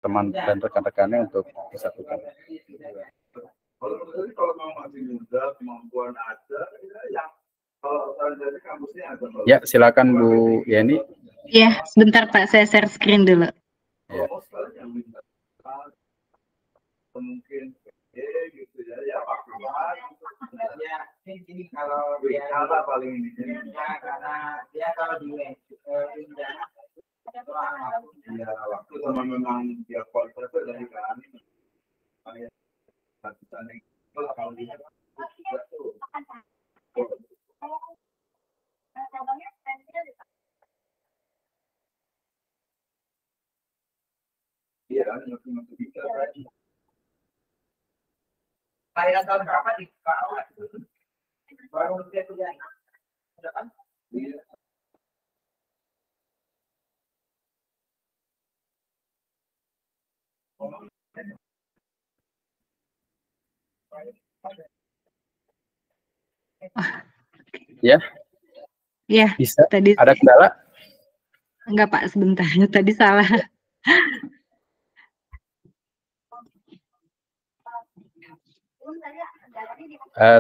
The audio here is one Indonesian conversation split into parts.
teman dan rekan-rekannya untuk disatukan. Kalau mau masih muda, kemampuan ada, kalau dari kampusnya ada. Ya, silakan Bu Yeni. Ya, sebentar Pak, saya share screen dulu. Ya. Mungkin gitu ya Pak. Ini kalau dia paling ini karena dia kalau di ya waktu sama memang dia kualitas dari kami. Kalau dia saya tahun berapa di Karawat? Baru dia kuliah. Ada kan? Iya. Ya. Ya. Bisa. Tadi ada kendala? Enggak Pak, sebentar. Tadi salah.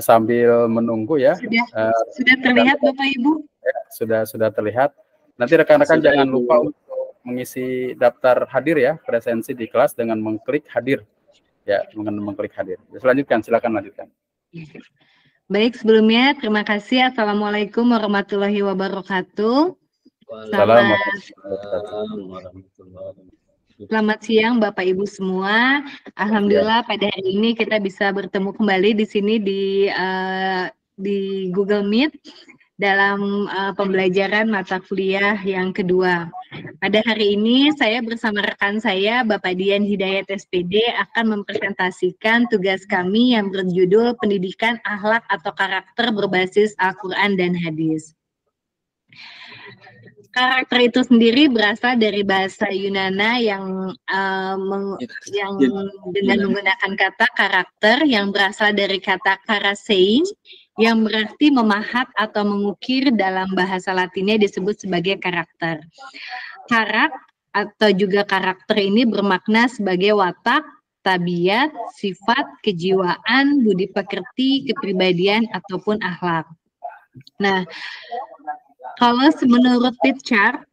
Sambil menunggu ya. Sudah terlihat Bapak Ibu? Ya, sudah terlihat. Nanti rekan-rekan jangan lupa untuk mengisi daftar hadir ya, presensi di kelas dengan mengklik hadir. Ya, dengan mengklik hadir. Selanjutkan, silakan lanjutkan. Baik, sebelumnya terima kasih. Assalamualaikum warahmatullahi wabarakatuh. Selamat siang Bapak Ibu semua. Alhamdulillah pada hari ini kita bisa bertemu kembali di sini di Google Meet dalam pembelajaran mata kuliah yang kedua. Pada hari ini saya bersama rekan saya Bapak Dian Hidayat SPD akan mempresentasikan tugas kami yang berjudul Pendidikan Akhlak atau Karakter Berbasis Al-Quran dan Hadis. Karakter itu sendiri berasal dari bahasa Yunani yang dengan menggunakan kata karakter yang berasal dari kata karasein yang berarti memahat atau mengukir, dalam bahasa Latinnya disebut sebagai karakter. Karak atau juga karakter ini bermakna sebagai watak, tabiat, sifat, kejiwaan, budi pekerti, kepribadian ataupun akhlak. Nah, kalau menurut Pitchart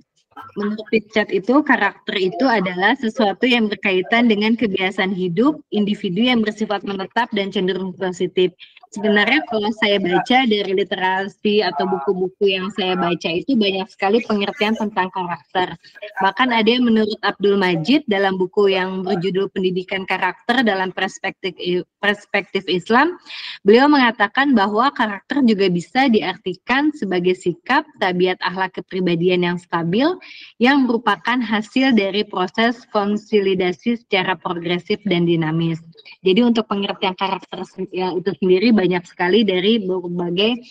itu karakter itu adalah sesuatu yang berkaitan dengan kebiasaan hidup individu yang bersifat menetap dan cenderung positif. Sebenarnya kalau saya baca dari literasi atau buku-buku yang saya baca itu banyak sekali pengertian tentang karakter. Bahkan ada yang menurut Abdul Majid dalam buku yang berjudul Pendidikan Karakter dalam Perspektif Islam, beliau mengatakan bahwa karakter juga bisa diartikan sebagai sikap, tabiat akhlak kepribadian yang stabil yang merupakan hasil dari proses konsolidasi secara progresif dan dinamis. Jadi untuk pengertian karakter itu sendiri banyak sekali dari berbagai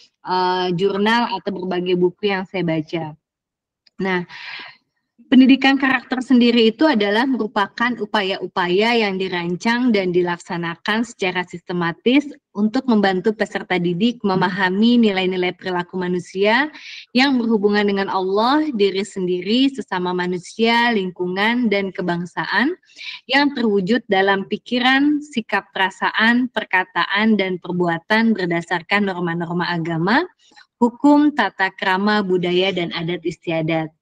jurnal atau berbagai buku yang saya baca. Nah, pendidikan karakter sendiri itu adalah merupakan upaya-upaya yang dirancang dan dilaksanakan secara sistematis untuk membantu peserta didik memahami nilai-nilai perilaku manusia yang berhubungan dengan Allah, diri sendiri, sesama manusia, lingkungan, dan kebangsaan yang terwujud dalam pikiran, sikap perasaan, perkataan, dan perbuatan berdasarkan norma-norma agama, hukum, tata krama, budaya, dan adat istiadat.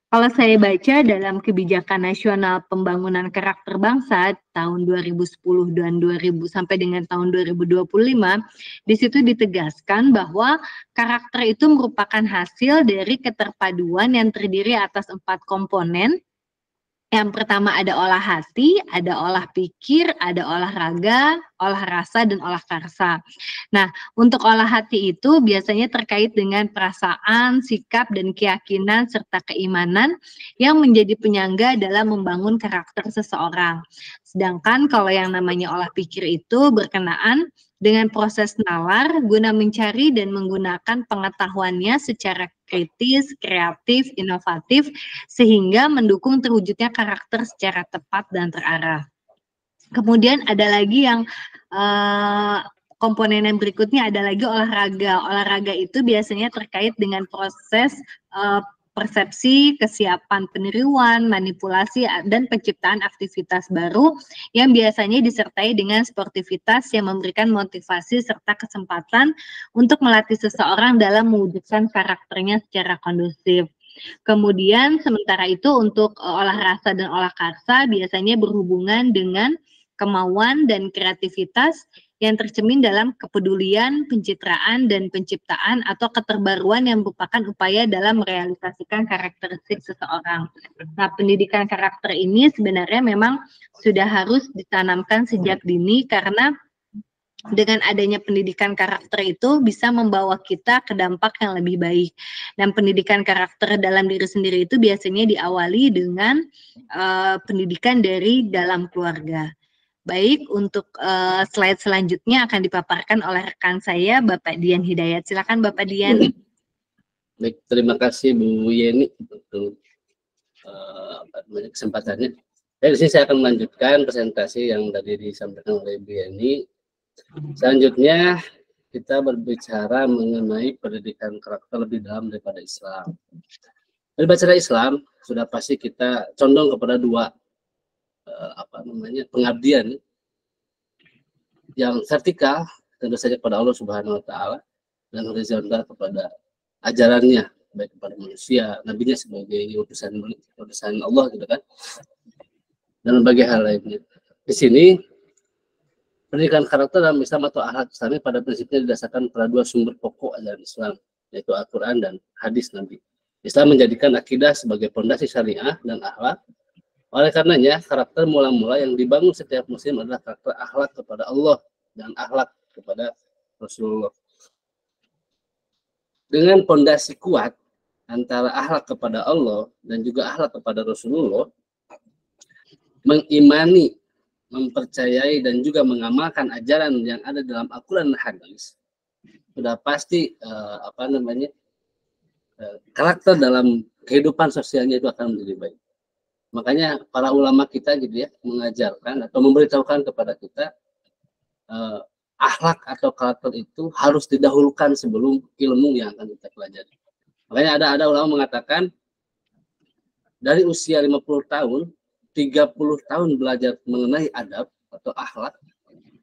Kalau saya baca dalam Kebijakan Nasional Pembangunan Karakter Bangsa tahun 2010 dan 2000 sampai dengan tahun 2025, di situ ditegaskan bahwa karakter itu merupakan hasil dari keterpaduan yang terdiri atas 4 komponen. Yang pertama ada olah hati, ada olah pikir, ada olah raga, olah rasa, dan olah karsa. Nah, untuk olah hati itu biasanya terkait dengan perasaan, sikap, dan keyakinan, serta keimanan yang menjadi penyangga dalam membangun karakter seseorang. Sedangkan kalau yang namanya olah pikir itu berkenaan dengan proses nalar guna mencari dan menggunakan pengetahuannya secara kritis, kreatif, inovatif, sehingga mendukung terwujudnya karakter secara tepat dan terarah. Kemudian ada lagi yang komponen yang berikutnya ada lagi olahraga. Olahraga itu biasanya terkait dengan proses persepsi, kesiapan peniruan, manipulasi, dan penciptaan aktivitas baru yang biasanya disertai dengan sportivitas yang memberikan motivasi serta kesempatan untuk melatih seseorang dalam mewujudkan karakternya secara kondusif. Kemudian sementara itu untuk olah rasa dan olah karsa biasanya berhubungan dengan kemauan dan kreativitas yang tercermin dalam kepedulian, pencitraan, dan penciptaan atau keterbaruan yang merupakan upaya dalam merealisasikan karakteristik seseorang. Nah, pendidikan karakter ini sebenarnya memang sudah harus ditanamkan sejak dini karena dengan adanya pendidikan karakter itu bisa membawa kita ke dampak yang lebih baik. Dan pendidikan karakter dalam diri sendiri itu biasanya diawali dengan pendidikan dari dalam keluarga. Baik, untuk slide selanjutnya akan dipaparkan oleh rekan saya, Bapak Dian Hidayat. Silakan Bapak Dian. Baik, terima kasih Bu Yeni untuk kesempatannya. Di sini saya akan melanjutkan presentasi yang tadi disampaikan oleh Bu Yeni. Selanjutnya kita berbicara mengenai pendidikan karakter lebih dalam daripada Islam. Berbicara Islam, sudah pasti kita condong kepada dua pengabdian yang vertikal tentu saja kepada Allah Subhanahu wa taala dan horizontal kepada ajarannya baik kepada manusia, nabinya sebagai utusan Allah gitu kan. Dan berbagai hal lainnya. Di sini pendidikan karakter dalam Islam atau akhlak Islami pada prinsipnya didasarkan pada dua sumber pokok ajaran Islam, yaitu Al-Qur'an dan hadis Nabi. Islam menjadikan akidah sebagai pondasi syariah dan akhlak. Oleh karenanya, karakter mula-mula yang dibangun setiap muslim adalah karakter akhlak kepada Allah dan akhlak kepada Rasulullah. Dengan pondasi kuat antara akhlak kepada Allah dan juga akhlak kepada Rasulullah, mengimani, mempercayai dan juga mengamalkan ajaran yang ada dalam Al-Qur'an dan hadis, sudah pasti karakter dalam kehidupan sosialnya itu akan menjadi baik. Makanya para ulama kita gitu ya mengajarkan atau memberitahukan kepada kita akhlak atau karakter itu harus didahulukan sebelum ilmu yang akan kita pelajari. Makanya ada ulama mengatakan dari usia 50 tahun, 30 tahun belajar mengenai adab atau akhlak,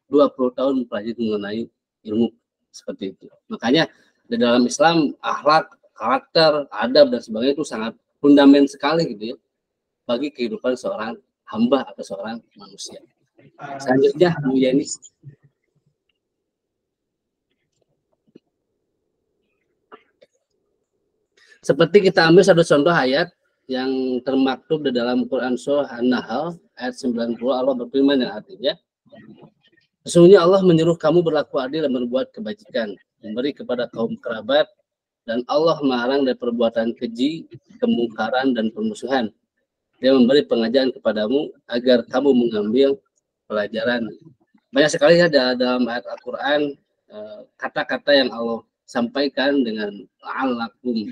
20 tahun belajar mengenai ilmu seperti itu. Makanya di dalam Islam akhlak, karakter, adab dan sebagainya itu sangat fundamental sekali gitu ya bagi kehidupan seorang hamba atau seorang manusia. Selanjutnya Bu Yeni. Seperti kita ambil satu contoh ayat yang termaktub di dalam Quran Surah An-Nahl ayat 90, Allah berfirman yang artinya, sesungguhnya Allah menyuruh kamu berlaku adil dan berbuat kebajikan, memberi kepada kaum kerabat, dan Allah melarang dari perbuatan keji, kemungkaran, dan permusuhan. Dia memberi pengajaran kepadamu agar kamu mengambil pelajaran. Banyak sekali ya dalam ayat Al-Quran kata-kata yang Allah sampaikan dengan la'allakum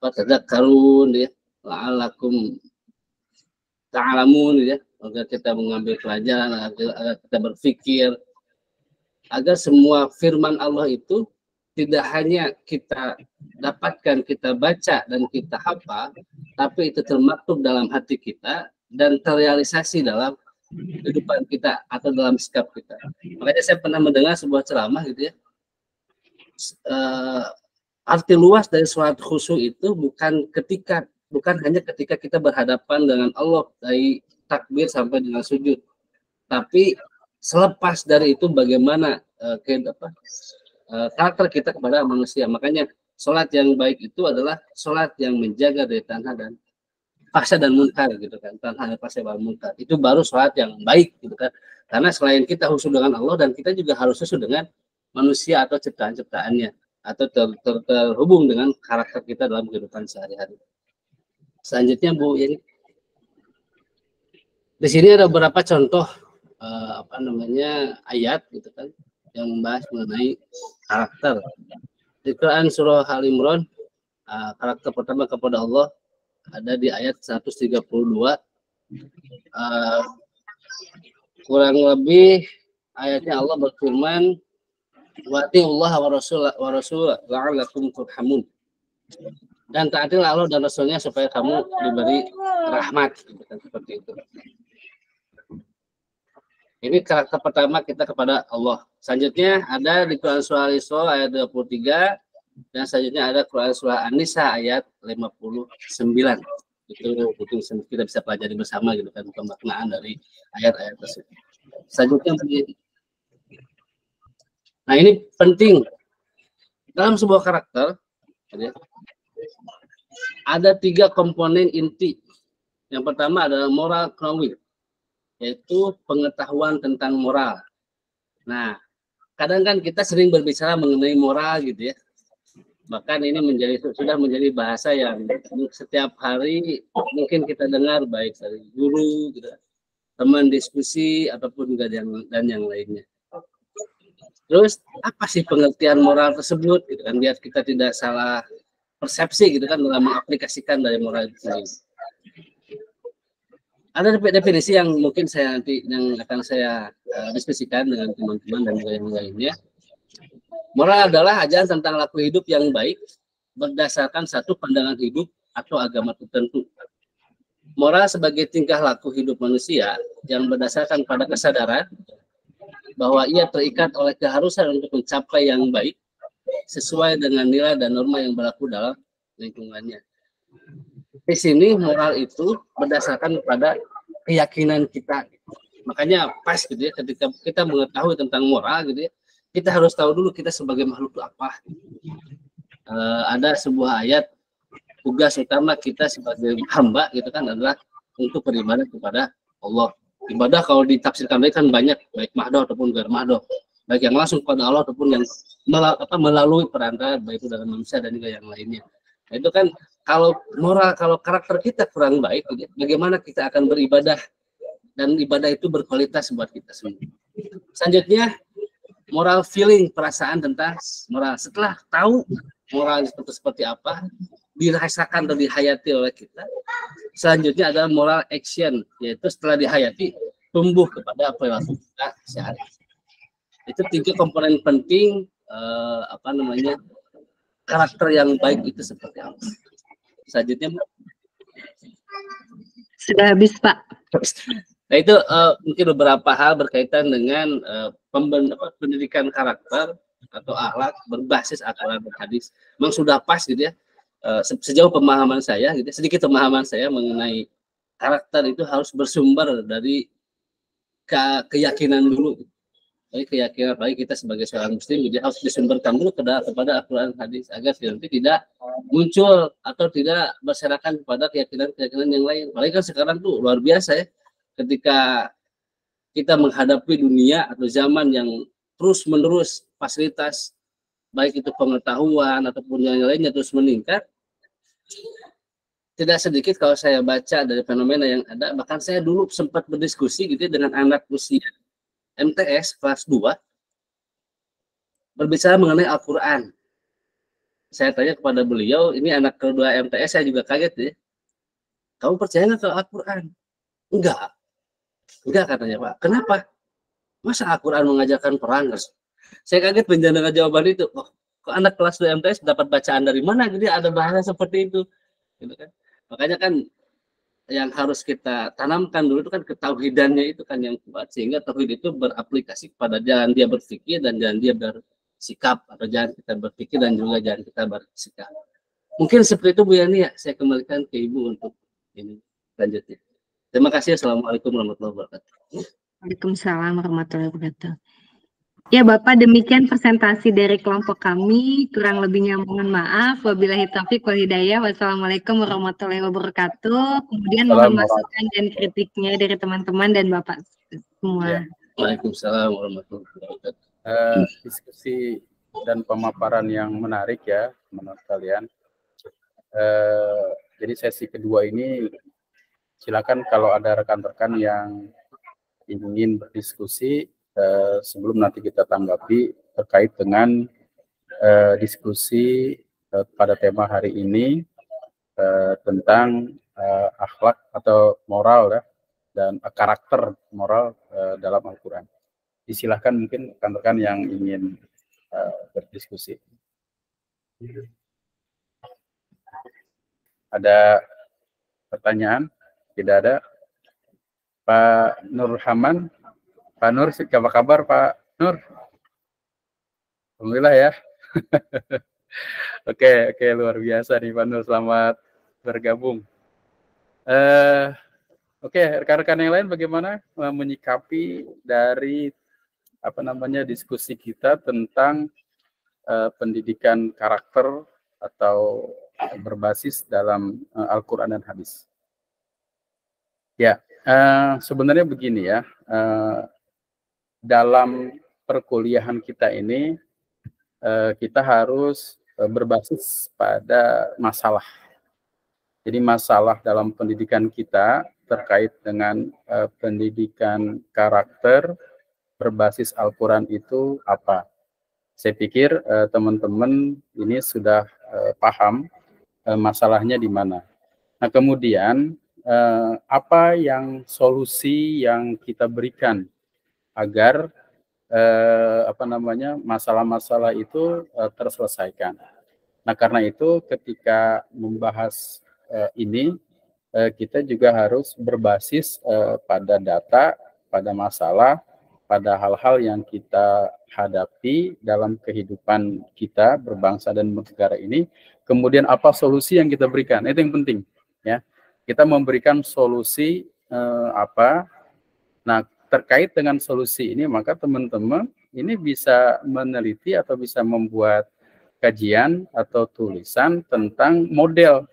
tadzakkarun ya, la'allakum ta'lamun ya, agar kita mengambil pelajaran, agar kita berpikir, agar semua firman Allah itu tidak hanya kita dapatkan, kita baca dan kita hafal, tapi itu termaktub dalam hati kita dan terrealisasi dalam kehidupan kita atau dalam sikap kita. Makanya saya pernah mendengar sebuah ceramah gitu ya. Arti luas dari sholat khusyuk itu bukan hanya ketika kita berhadapan dengan Allah dari takbir sampai dengan sujud, tapi selepas dari itu bagaimana karakter kita kepada manusia. Makanya sholat yang baik itu adalah sholat yang menjaga dari tanha dan fahsya dan munkar gitu kan. Tanha dan fahsya dan munkar itu baru sholat yang baik gitu kan. Karena selain kita khusyuk dengan Allah, dan kita juga harus khusyuk dengan manusia atau ciptaan-ciptaannya, atau terhubung dengan karakter kita dalam kehidupan sehari-hari. Selanjutnya Bu Yeni. Di sini ada beberapa contoh ayat gitu kan yang membahas mengenai karakter. Di Quran surah Al-Imran, karakter pertama kepada Allah ada di ayat 132. Kurang lebih ayatnya Allah berfirman, wa atiullaha wa rasul la'allakum turhamun. dan taatilah Allah dan Rasulnya supaya kamu diberi rahmat, gitu kan, seperti itu. Ini karakter pertama kita kepada Allah. Selanjutnya ada di Quran Surah Al-Isra ayat 23, dan selanjutnya ada Quran Surah An-Nisa ayat 59. Itu kita bisa pelajari bersama gitu kan, pemaknaan dari ayat-ayat tersebut. Selanjutnya begini. Nah, ini penting dalam sebuah karakter. Ada 3 komponen inti. Yang pertama adalah moral knowledge, yaitu pengetahuan tentang moral. Nah, kadang kan kita sering berbicara mengenai moral gitu ya. Bahkan ini sudah menjadi bahasa yang setiap hari mungkin kita dengar, baik dari guru, gitu, teman diskusi, ataupun dan yang lainnya. Terus apa sih pengertian moral tersebut? Gitu kan, biar kita tidak salah persepsi gitu kan dalam mengaplikasikan dari moral itu sendiri. Ada definisi yang mungkin yang akan saya diskusikan dengan teman-teman dan yang lainnya. Moral adalah ajaran tentang laku hidup yang baik berdasarkan satu pandangan hidup atau agama tertentu. Moral sebagai tingkah laku hidup manusia yang berdasarkan pada kesadaran bahwa ia terikat oleh keharusan untuk mencapai yang baik sesuai dengan nilai dan norma yang berlaku dalam lingkungannya. Di sini moral itu berdasarkan pada keyakinan kita. Makanya pas gitu ya, ketika kita mengetahui tentang moral gitu ya, kita harus tahu dulu kita sebagai makhluk itu apa. Ada sebuah ayat, tugas utama kita sebagai hamba gitu kan adalah untuk beribadah kepada Allah. Ibadah kalau ditafsirkan baik kan banyak, baik mahdoh ataupun ghair mahdoh, baik yang langsung kepada Allah ataupun yang melalui perantara baik itu dalam manusia dan juga yang lainnya. Nah, itu kan kalau moral, kalau karakter kita kurang baik, bagaimana kita akan beribadah dan ibadah itu berkualitas buat kita semua. Selanjutnya moral feeling, perasaan tentang moral. Setelah tahu moral itu seperti apa, dirasakan atau dihayati oleh kita. Selanjutnya adalah moral action, yaitu setelah dihayati tumbuh kepada perilaku kita sehari. Itu 3 komponen penting karakter yang baik itu seperti apa. Selanjutnya sudah habis, Pak. Nah, itu mungkin beberapa hal berkaitan dengan pendidikan karakter atau akhlak berbasis Al-Quran dan hadis. Memang sudah pas gitu ya. Sejauh pemahaman saya gitu, sedikit pemahaman saya mengenai karakter itu harus bersumber dari keyakinan dulu. Jadi keyakinan baik kita sebagai seorang muslim jadi harus disumberkan dulu kepada Al-Quran dan hadis agar nanti tidak muncul atau tidak berserakan kepada keyakinan yang lain. Apalagi kan sekarang tuh luar biasa ya, ketika kita menghadapi dunia atau zaman yang terus menerus fasilitas baik itu pengetahuan ataupun yang lainnya terus meningkat. Tidak sedikit kalau saya baca dari fenomena yang ada, bahkan saya dulu sempat berdiskusi gitu dengan anak usia MTS kelas 2 berbicara mengenai Al-Quran. Saya tanya kepada beliau, ini anak kedua MTS, saya juga kaget ya. Kamu percaya nggak ke Al-Quran? Enggak katanya, Pak. Kenapa? Masa Al-Quran mengajarkan perang? Saya kaget mendengar jawaban itu. Oh, kok anak kelas 2 MTS dapat bacaan dari mana? Jadi ada bahasa seperti itu. Gitu kan? Makanya kan yang harus kita tanamkan dulu itu kan ketauhidannya itu kan yang kuat, sehingga tauhid itu beraplikasi kepada jalan dia berpikir dan jalan dia bersikap, atau jalan kita berpikir dan juga jalan kita bersikap. Mungkin seperti itu Bu Yani ya, saya kembalikan ke Ibu untuk ini lanjutnya. Terima kasih. Assalamualaikum warahmatullahi wabarakatuh. Waalaikumsalam warahmatullahi wabarakatuh. Ya Bapak, demikian presentasi dari kelompok kami. Kurang lebihnya mohon maaf. Wabillahi taufiq wal hidayah. Wassalamualaikum warahmatullahi wabarakatuh. Kemudian mohon masukan dan kritiknya dari teman-teman dan Bapak semua. Ya. Waalaikumsalam warahmatullahi wabarakatuh. Diskusi dan pemaparan yang menarik ya menurut kalian. Jadi sesi kedua ini silakan kalau ada rekan-rekan yang ingin berdiskusi sebelum nanti kita tanggapi terkait dengan diskusi pada tema hari ini tentang akhlak atau moral ya, dan karakter moral dalam Al-Quran. Disilahkan mungkin rekan-rekan yang ingin berdiskusi. Ada pertanyaan? Tidak ada. Pak Nur Haman, Pak Nur, apa kabar Pak Nur? Alhamdulillah ya. Oke, luar biasa nih Pak Nur, selamat bergabung. Oke, rekan-rekan yang lain bagaimana menyikapi dari diskusi kita tentang pendidikan karakter atau berbasis dalam Al-Quran dan hadis. Ya, sebenarnya begini ya, dalam perkuliahan kita ini kita harus berbasis pada masalah. Jadi masalah dalam pendidikan kita terkait dengan pendidikan karakter berbasis Al-Quran itu apa? Saya pikir teman-teman ini sudah paham masalahnya di mana. Nah, kemudian apa yang solusi yang kita berikan agar masalah-masalah itu terselesaikan. Nah, karena itu ketika membahas ini kita juga harus berbasis pada data, pada masalah, pada hal-hal yang kita hadapi dalam kehidupan kita berbangsa dan bernegara ini. Kemudian apa solusi yang kita berikan? Itu yang penting, ya. Kita memberikan solusi apa? Nah, terkait dengan solusi ini, maka teman-teman ini bisa meneliti atau bisa membuat kajian atau tulisan tentang model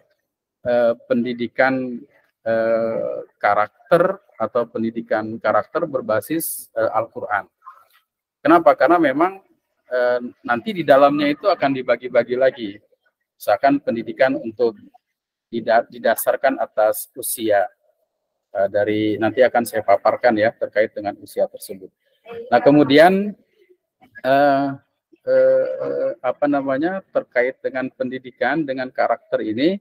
pendidikan karakter atau pendidikan karakter berbasis Al-Quran. Kenapa? Karena memang nanti di dalamnya itu akan dibagi-bagi lagi. Misalkan pendidikan untuk didasarkan atas usia. Dari nanti akan saya paparkan ya terkait dengan usia tersebut. Nah, kemudian terkait dengan pendidikan dengan karakter ini,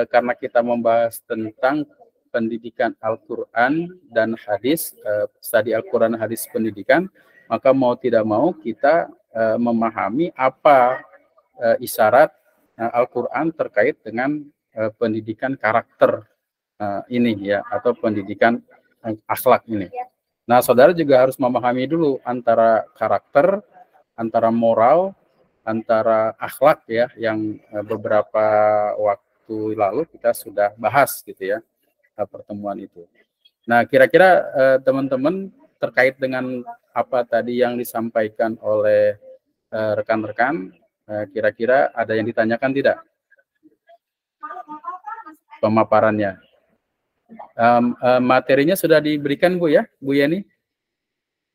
karena kita membahas tentang pendidikan Al-Quran dan hadis, studi Al-Quran hadis pendidikan, maka mau tidak mau kita memahami apa isyarat Al-Quran terkait dengan pendidikan karakter ini ya, atau pendidikan akhlak ini. Nah, saudara juga harus memahami dulu antara karakter, antara moral, antara akhlak ya, yang beberapa waktu lalu kita sudah bahas gitu ya, pertemuan itu. Nah, kira-kira teman-teman terkait dengan apa tadi yang disampaikan oleh rekan-rekan, kira-kira ada yang ditanyakan tidak? Pemaparannya. Materinya sudah diberikan Bu ya, Bu Yeni?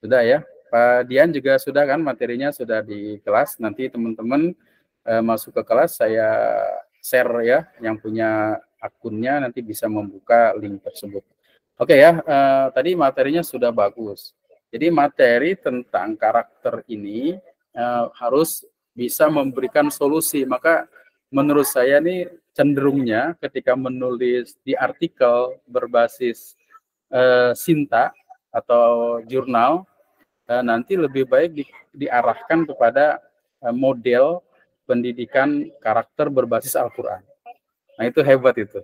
Sudah ya. Pak Dian juga sudah kan, materinya sudah di kelas. Nanti teman-teman masuk ke kelas, saya share ya, yang punya akunnya nanti bisa membuka link tersebut. Oke ya, tadi materinya sudah bagus. Jadi materi tentang karakter ini harus bisa memberikan solusi. Maka menurut saya nih cenderungnya ketika menulis di artikel berbasis Sinta atau jurnal, nanti lebih baik diarahkan kepada model pendidikan karakter berbasis Al-Quran. Nah, itu hebat itu.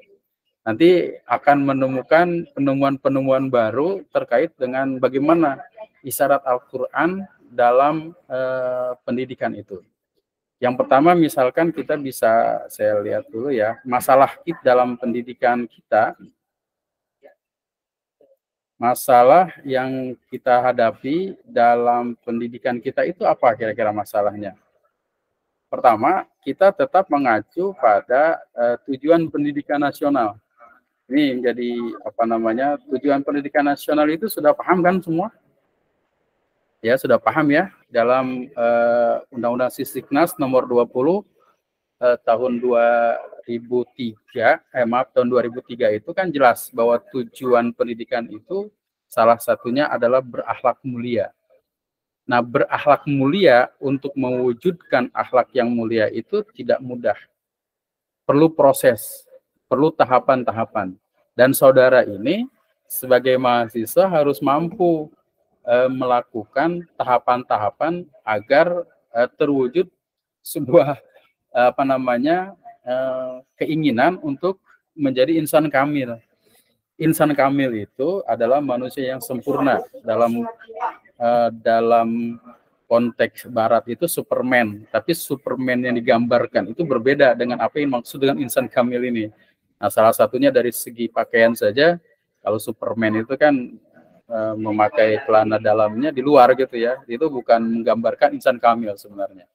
Nanti akan menemukan penemuan-penemuan baru terkait dengan bagaimana isyarat Al-Quran dalam pendidikan itu. Yang pertama misalkan kita bisa, saya lihat dulu ya, masalah dalam pendidikan kita, masalah yang kita hadapi dalam pendidikan kita itu apa kira-kira masalahnya? Pertama, kita tetap mengacu pada tujuan pendidikan nasional. Ini jadi tujuan pendidikan nasional itu sudah paham kan semua? Ya, sudah paham ya, dalam Undang-Undang Sisdiknas nomor 20 tahun 2003, tahun 2003 itu kan jelas bahwa tujuan pendidikan itu salah satunya adalah berakhlak mulia. Nah, berakhlak mulia, untuk mewujudkan akhlak yang mulia itu tidak mudah. Perlu proses, perlu tahapan-tahapan. Dan saudara ini sebagai mahasiswa harus mampu melakukan tahapan-tahapan agar terwujud sebuah keinginan untuk menjadi insan kamil. Insan kamil itu adalah manusia yang sempurna. Dalam konteks barat itu Superman, tapi Superman yang digambarkan itu berbeda dengan apa yang maksud dengan insan kamil ini. Nah, salah satunya dari segi pakaian saja, kalau Superman itu kan memakai celana dalamnya di luar gitu ya, itu bukan menggambarkan insan kamil sebenarnya.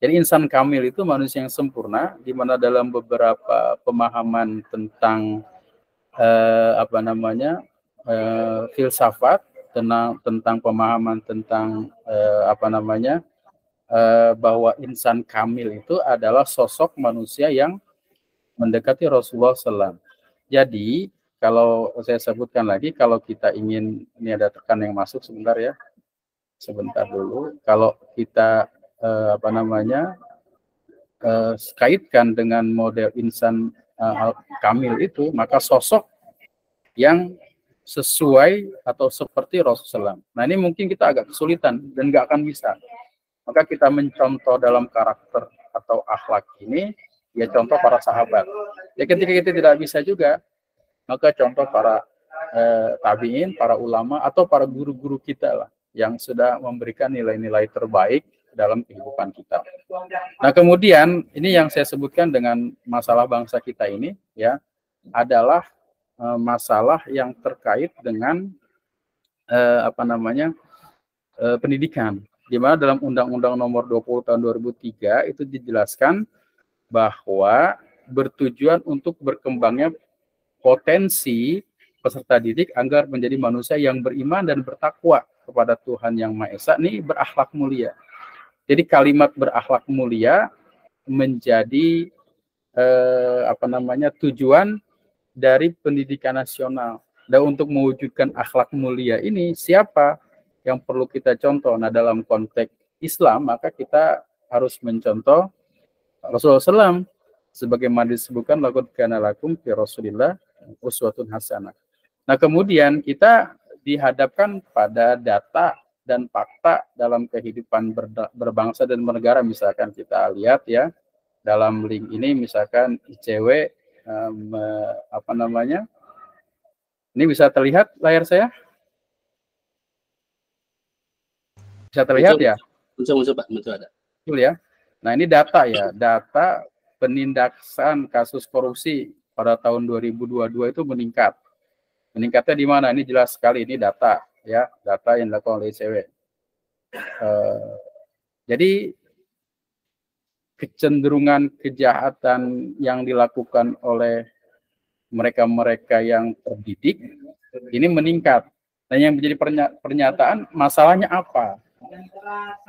Jadi insan kamil itu manusia yang sempurna, di mana dalam beberapa pemahaman tentang filsafat, tentang pemahaman tentang bahwa insan kamil itu adalah sosok manusia yang mendekati Rasulullah SAW. Jadi kalau saya sebutkan lagi, kalau kita ingin, ini ada tekan yang masuk sebentar ya, sebentar dulu. Kalau kita kaitkan dengan model insan kamil itu, maka sosok yang sesuai atau seperti Rasulullah. Nah, ini mungkin kita agak kesulitan dan nggak akan bisa. Maka kita mencontoh dalam karakter atau akhlak ini, ya contoh para sahabat. Ya ketika kita tidak bisa juga, maka contoh para tabi'in, para ulama, atau para guru-guru kita lah, yang sudah memberikan nilai-nilai terbaik dalam kehidupan kita. Nah, kemudian ini yang saya sebutkan dengan masalah bangsa kita ini, ya, adalah masalah yang terkait dengan pendidikan, di mana dalam Undang-Undang Nomor 20 Tahun 2003 itu dijelaskan bahwa bertujuan untuk berkembangnya potensi peserta didik agar menjadi manusia yang beriman dan bertakwa kepada Tuhan Yang Maha Esa, ini berakhlak mulia. Jadi kalimat berakhlak mulia menjadi tujuan dari pendidikan nasional. Dan untuk mewujudkan akhlak mulia ini, siapa yang perlu kita contoh? Nah, dalam konteks Islam, maka kita harus mencontoh Rasulullah SAW, sebagaimana disebutkan, laqad kana lakum fi Rasulillah uswatun hasanah. Nah, kemudian kita dihadapkan pada data dan fakta dalam kehidupan berbangsa dan bernegara. Misalkan kita lihat ya, dalam link ini misalkan ICW, ini bisa terlihat layar saya? Bisa terlihat ya? Muncul Pak, muncul ada. Betul ya. Nah, ini data ya, data penindakan kasus korupsi pada tahun 2022 itu meningkat. Meningkatnya di mana? Ini jelas sekali, ini data ya, data yang dilakukan oleh ICW. Jadi kecenderungan kejahatan yang dilakukan oleh mereka-mereka yang terdidik ini meningkat. Dan yang menjadi pernyataan, masalahnya apa?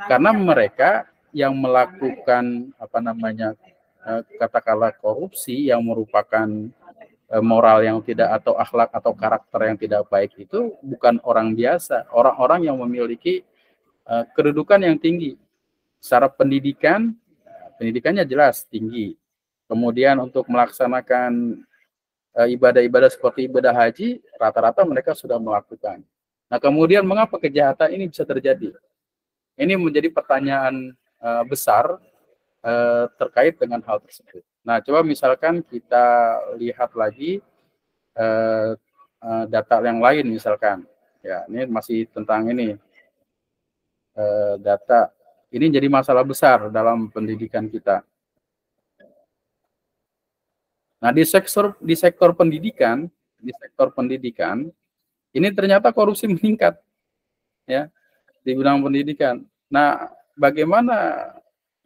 Karena mereka yang melakukan katakanlah korupsi, yang merupakan moral yang tidak, atau akhlak atau karakter yang tidak baik, itu bukan orang biasa, orang-orang yang memiliki kedudukan yang tinggi. Secara pendidikannya jelas tinggi. Kemudian untuk melaksanakan ibadah-ibadah seperti ibadah haji, rata-rata mereka sudah melakukan. Nah, kemudian mengapa kejahatan ini bisa terjadi? Ini menjadi pertanyaan besar terkait dengan hal tersebut. Nah, coba misalkan kita lihat lagi data yang lain misalkan. Ya, ini masih tentang ini. Data ini jadi masalah besar dalam pendidikan kita. Nah, di sektor pendidikan, ini ternyata korupsi meningkat, ya, di bidang pendidikan. Nah, bagaimana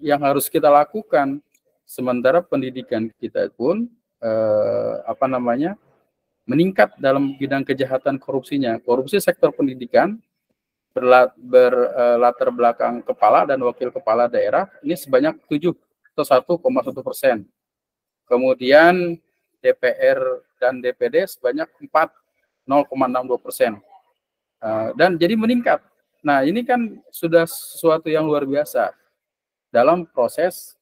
yang harus kita lakukan sementara pendidikan kita pun meningkat dalam bidang kejahatan korupsinya? Korupsi sektor pendidikan berlatar belakang kepala dan wakil kepala daerah ini sebanyak 7 atau 1,1%. Kemudian DPR dan DPD sebanyak 0,62%. Dan jadi meningkat. Nah, ini kan sudah sesuatu yang luar biasa dalam proses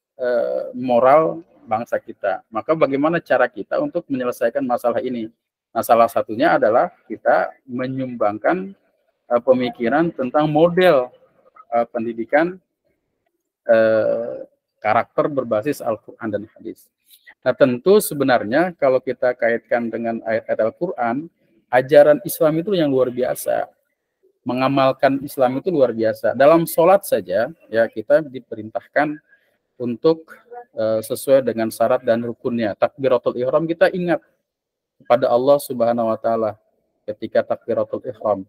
moral bangsa kita. Maka bagaimana cara kita untuk menyelesaikan masalah ini? Nah, salah satunya adalah kita menyumbangkan pemikiran tentang model pendidikan karakter berbasis Al-Quran dan hadis. Nah, tentu sebenarnya kalau kita kaitkan dengan ayat-ayat Al-Quran, ajaran Islam itu yang luar biasa. Mengamalkan Islam itu luar biasa. Dalam sholat saja, ya kita diperintahkan untuk sesuai dengan syarat dan rukunnya. Takbiratul ihram kita ingat kepada Allah Subhanahu wa taala ketika takbiratul ihram.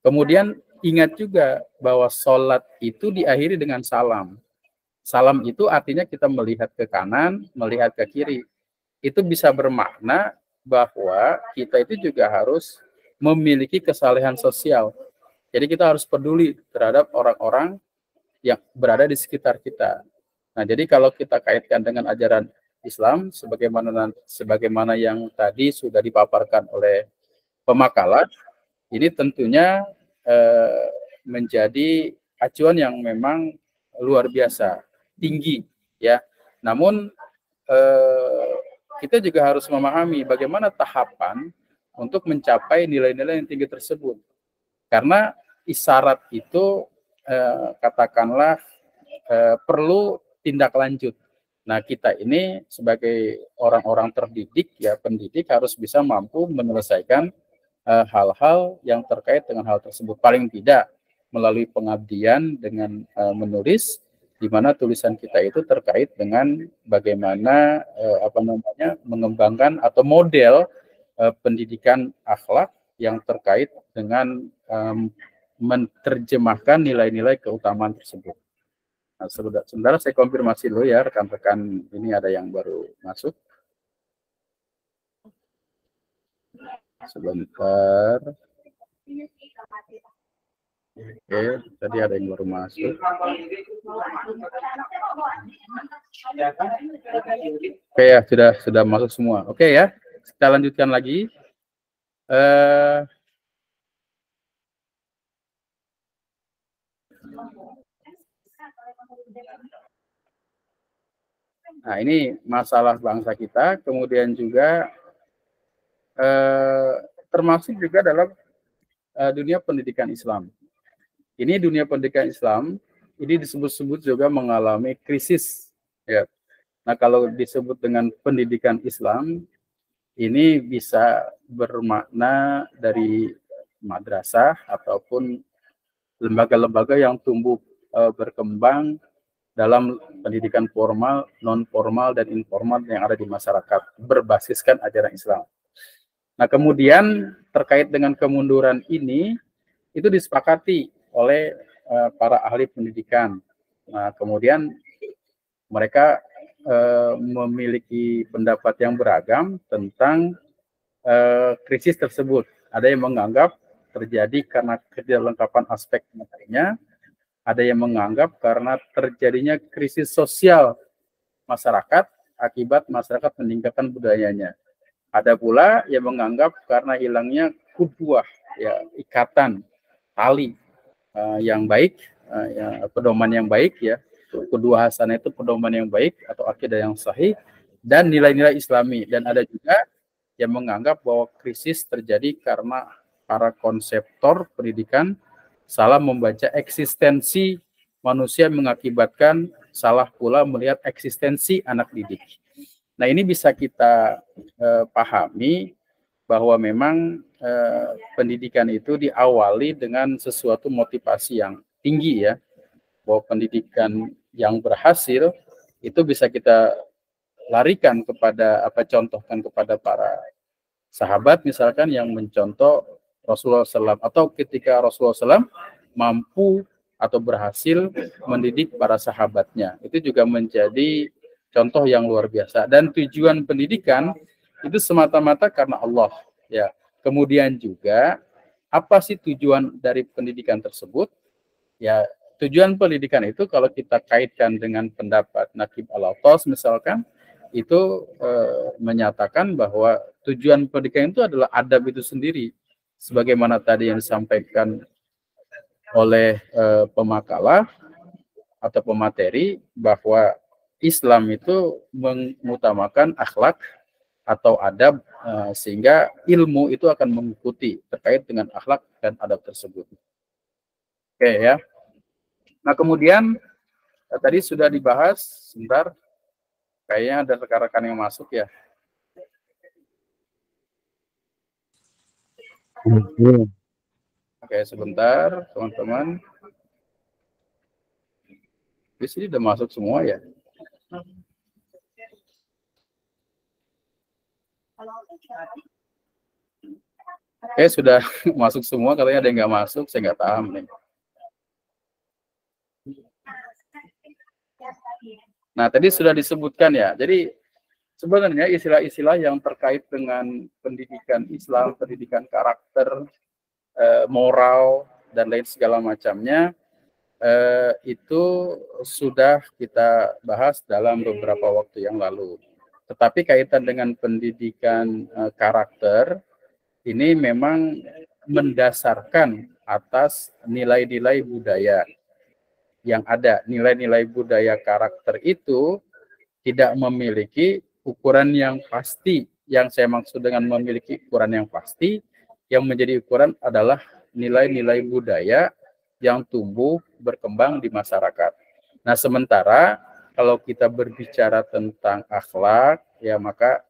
Kemudian ingat juga bahwa sholat itu diakhiri dengan salam. Salam itu artinya kita melihat ke kanan, melihat ke kiri. Itu bisa bermakna bahwa kita itu juga harus memiliki kesalehan sosial. Jadi kita harus peduli terhadap orang-orang yang berada di sekitar kita. Nah, jadi kalau kita kaitkan dengan ajaran Islam, sebagaimana yang tadi sudah dipaparkan oleh pemakalah, ini tentunya menjadi acuan yang memang luar biasa, tinggi, ya. Namun kita juga harus memahami bagaimana tahapan untuk mencapai nilai-nilai yang tinggi tersebut. Karena isyarat itu katakanlah perlu tindak lanjut. Nah, kita ini sebagai orang-orang terdidik, ya pendidik harus bisa mampu menyelesaikan hal-hal yang terkait dengan hal tersebut. Paling tidak melalui pengabdian dengan menulis, di mana tulisan kita itu terkait dengan bagaimana mengembangkan atau model pendidikan akhlak yang terkait dengan menerjemahkan nilai-nilai keutamaan tersebut. Nah, sebentar saya konfirmasi dulu ya, rekan-rekan ini ada yang baru masuk. Sebentar. Oke, tadi ada yang baru masuk. Oke ya, sudah masuk semua. Oke ya, kita lanjutkan lagi. Nah, ini masalah bangsa kita, kemudian juga termasuk juga dalam dunia pendidikan Islam. Ini dunia pendidikan Islam, ini disebut-sebut juga mengalami krisis. Ya. Nah, kalau disebut dengan pendidikan Islam, ini bisa bermakna dari madrasah ataupun lembaga-lembaga yang tumbuh berkembang dalam pendidikan formal, non-formal, dan informal yang ada di masyarakat, berbasiskan ajaran Islam. Nah, kemudian terkait dengan kemunduran ini, itu disepakati oleh para ahli pendidikan. Nah, kemudian mereka memiliki pendapat yang beragam tentang krisis tersebut. Ada yang menganggap terjadi karena ketidaklengkapan aspek materinya, ada yang menganggap karena terjadinya krisis sosial masyarakat akibat masyarakat meninggalkan budayanya. Ada pula yang menganggap karena hilangnya kuduah, ya, ikatan tali yang baik, pedoman yang baik, ya. Kedua hasanah itu pedoman yang baik atau akidah yang sahih dan nilai-nilai Islami. Dan ada juga yang menganggap bahwa krisis terjadi karena para konseptor pendidikan salah membaca eksistensi manusia, mengakibatkan salah pula melihat eksistensi anak didik. Nah, ini bisa kita pahami bahwa memang pendidikan itu diawali dengan sesuatu motivasi yang tinggi, ya. Bahwa pendidikan yang berhasil itu bisa kita larikan kepada contohkan kepada para sahabat misalkan yang mencontoh Rasulullah SAW, atau ketika Rasulullah SAW mampu atau berhasil mendidik para sahabatnya, itu juga menjadi contoh yang luar biasa. Dan tujuan pendidikan itu semata-mata karena Allah, ya. Kemudian juga apa sih tujuan dari pendidikan tersebut? Ya, tujuan pendidikan itu kalau kita kaitkan dengan pendapat Naqib Al-Autas misalkan, itu menyatakan bahwa tujuan pendidikan itu adalah adab itu sendiri. Sebagaimana tadi yang disampaikan oleh pemakalah atau pemateri, bahwa Islam itu mengutamakan akhlak atau adab, sehingga ilmu itu akan mengikuti terkait dengan akhlak dan adab tersebut. Oke, ya. Nah, kemudian tadi sudah dibahas, sebentar. Kayaknya ada rekan-rekan yang masuk ya. Oke, sebentar, teman-teman. Di sini udah masuk semua ya. Oke, sudah masuk semua. Katanya ada yang nggak masuk, saya nggak paham nih. Nah, tadi sudah disebutkan ya. Jadi sebenarnya istilah-istilah yang terkait dengan pendidikan Islam, pendidikan karakter, moral, dan lain segala macamnya, itu sudah kita bahas dalam beberapa waktu yang lalu. Tetapi kaitan dengan pendidikan karakter, ini memang mendasarkan atas nilai-nilai budaya yang ada. Nilai-nilai budaya karakter itu tidak memiliki ukuran yang pasti. Yang saya maksud dengan memiliki ukuran yang pasti, yang menjadi ukuran adalah nilai-nilai budaya yang tumbuh berkembang di masyarakat. Nah, sementara kalau kita berbicara tentang akhlak, ya maka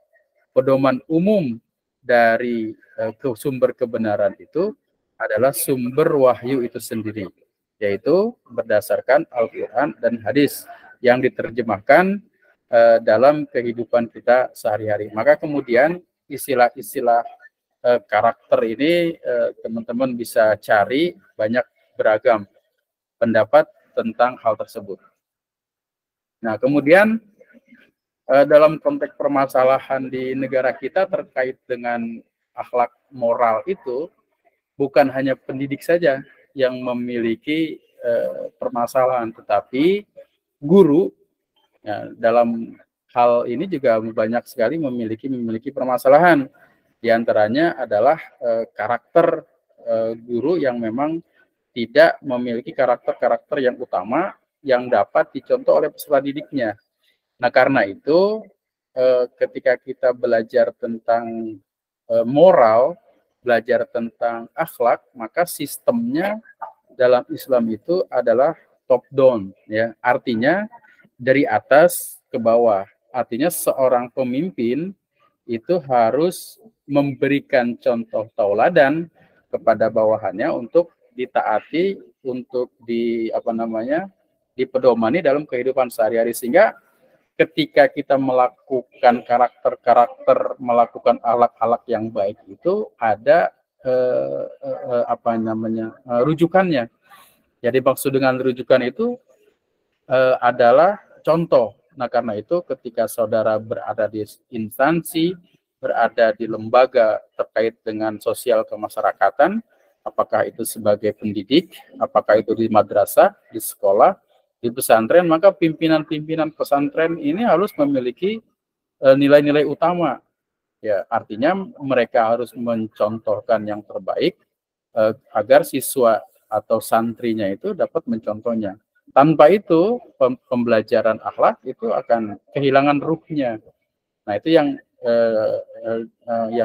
pedoman umum dari sumber kebenaran itu adalah sumber wahyu itu sendiri, yaitu berdasarkan Al-Quran dan hadis yang diterjemahkan dalam kehidupan kita sehari-hari. Maka kemudian istilah-istilah karakter ini teman-teman bisa cari banyak beragam pendapat tentang hal tersebut. Nah, kemudian dalam konteks permasalahan di negara kita terkait dengan akhlak moral itu bukan hanya pendidik saja yang memiliki permasalahan, tetapi guru ya, dalam hal ini juga banyak sekali memiliki permasalahan. Di antaranya adalah karakter guru yang memang tidak memiliki karakter-karakter yang utama yang dapat dicontoh oleh peserta didiknya. Nah, karena itu ketika kita belajar tentang moral, belajar tentang akhlak, maka sistemnya dalam Islam itu adalah top down, ya. Artinya dari atas ke bawah. Artinya seorang pemimpin itu harus memberikan contoh tauladan kepada bawahannya untuk ditaati, untuk dipedomani dalam kehidupan sehari-hari, sehingga ketika kita melakukan karakter-karakter, melakukan akhlak-akhlak yang baik itu ada rujukannya. Jadi maksud dengan rujukan itu adalah contoh. Nah, karena itu ketika saudara berada di instansi, berada di lembaga terkait dengan sosial kemasyarakatan, apakah itu sebagai pendidik, apakah itu di madrasah, di sekolah, di pesantren, maka pimpinan-pimpinan pesantren ini harus memiliki nilai-nilai utama. Ya, artinya mereka harus mencontohkan yang terbaik agar siswa atau santrinya itu dapat mencontohnya. Tanpa itu pembelajaran akhlak itu akan kehilangan ruhnya. Nah, itu yang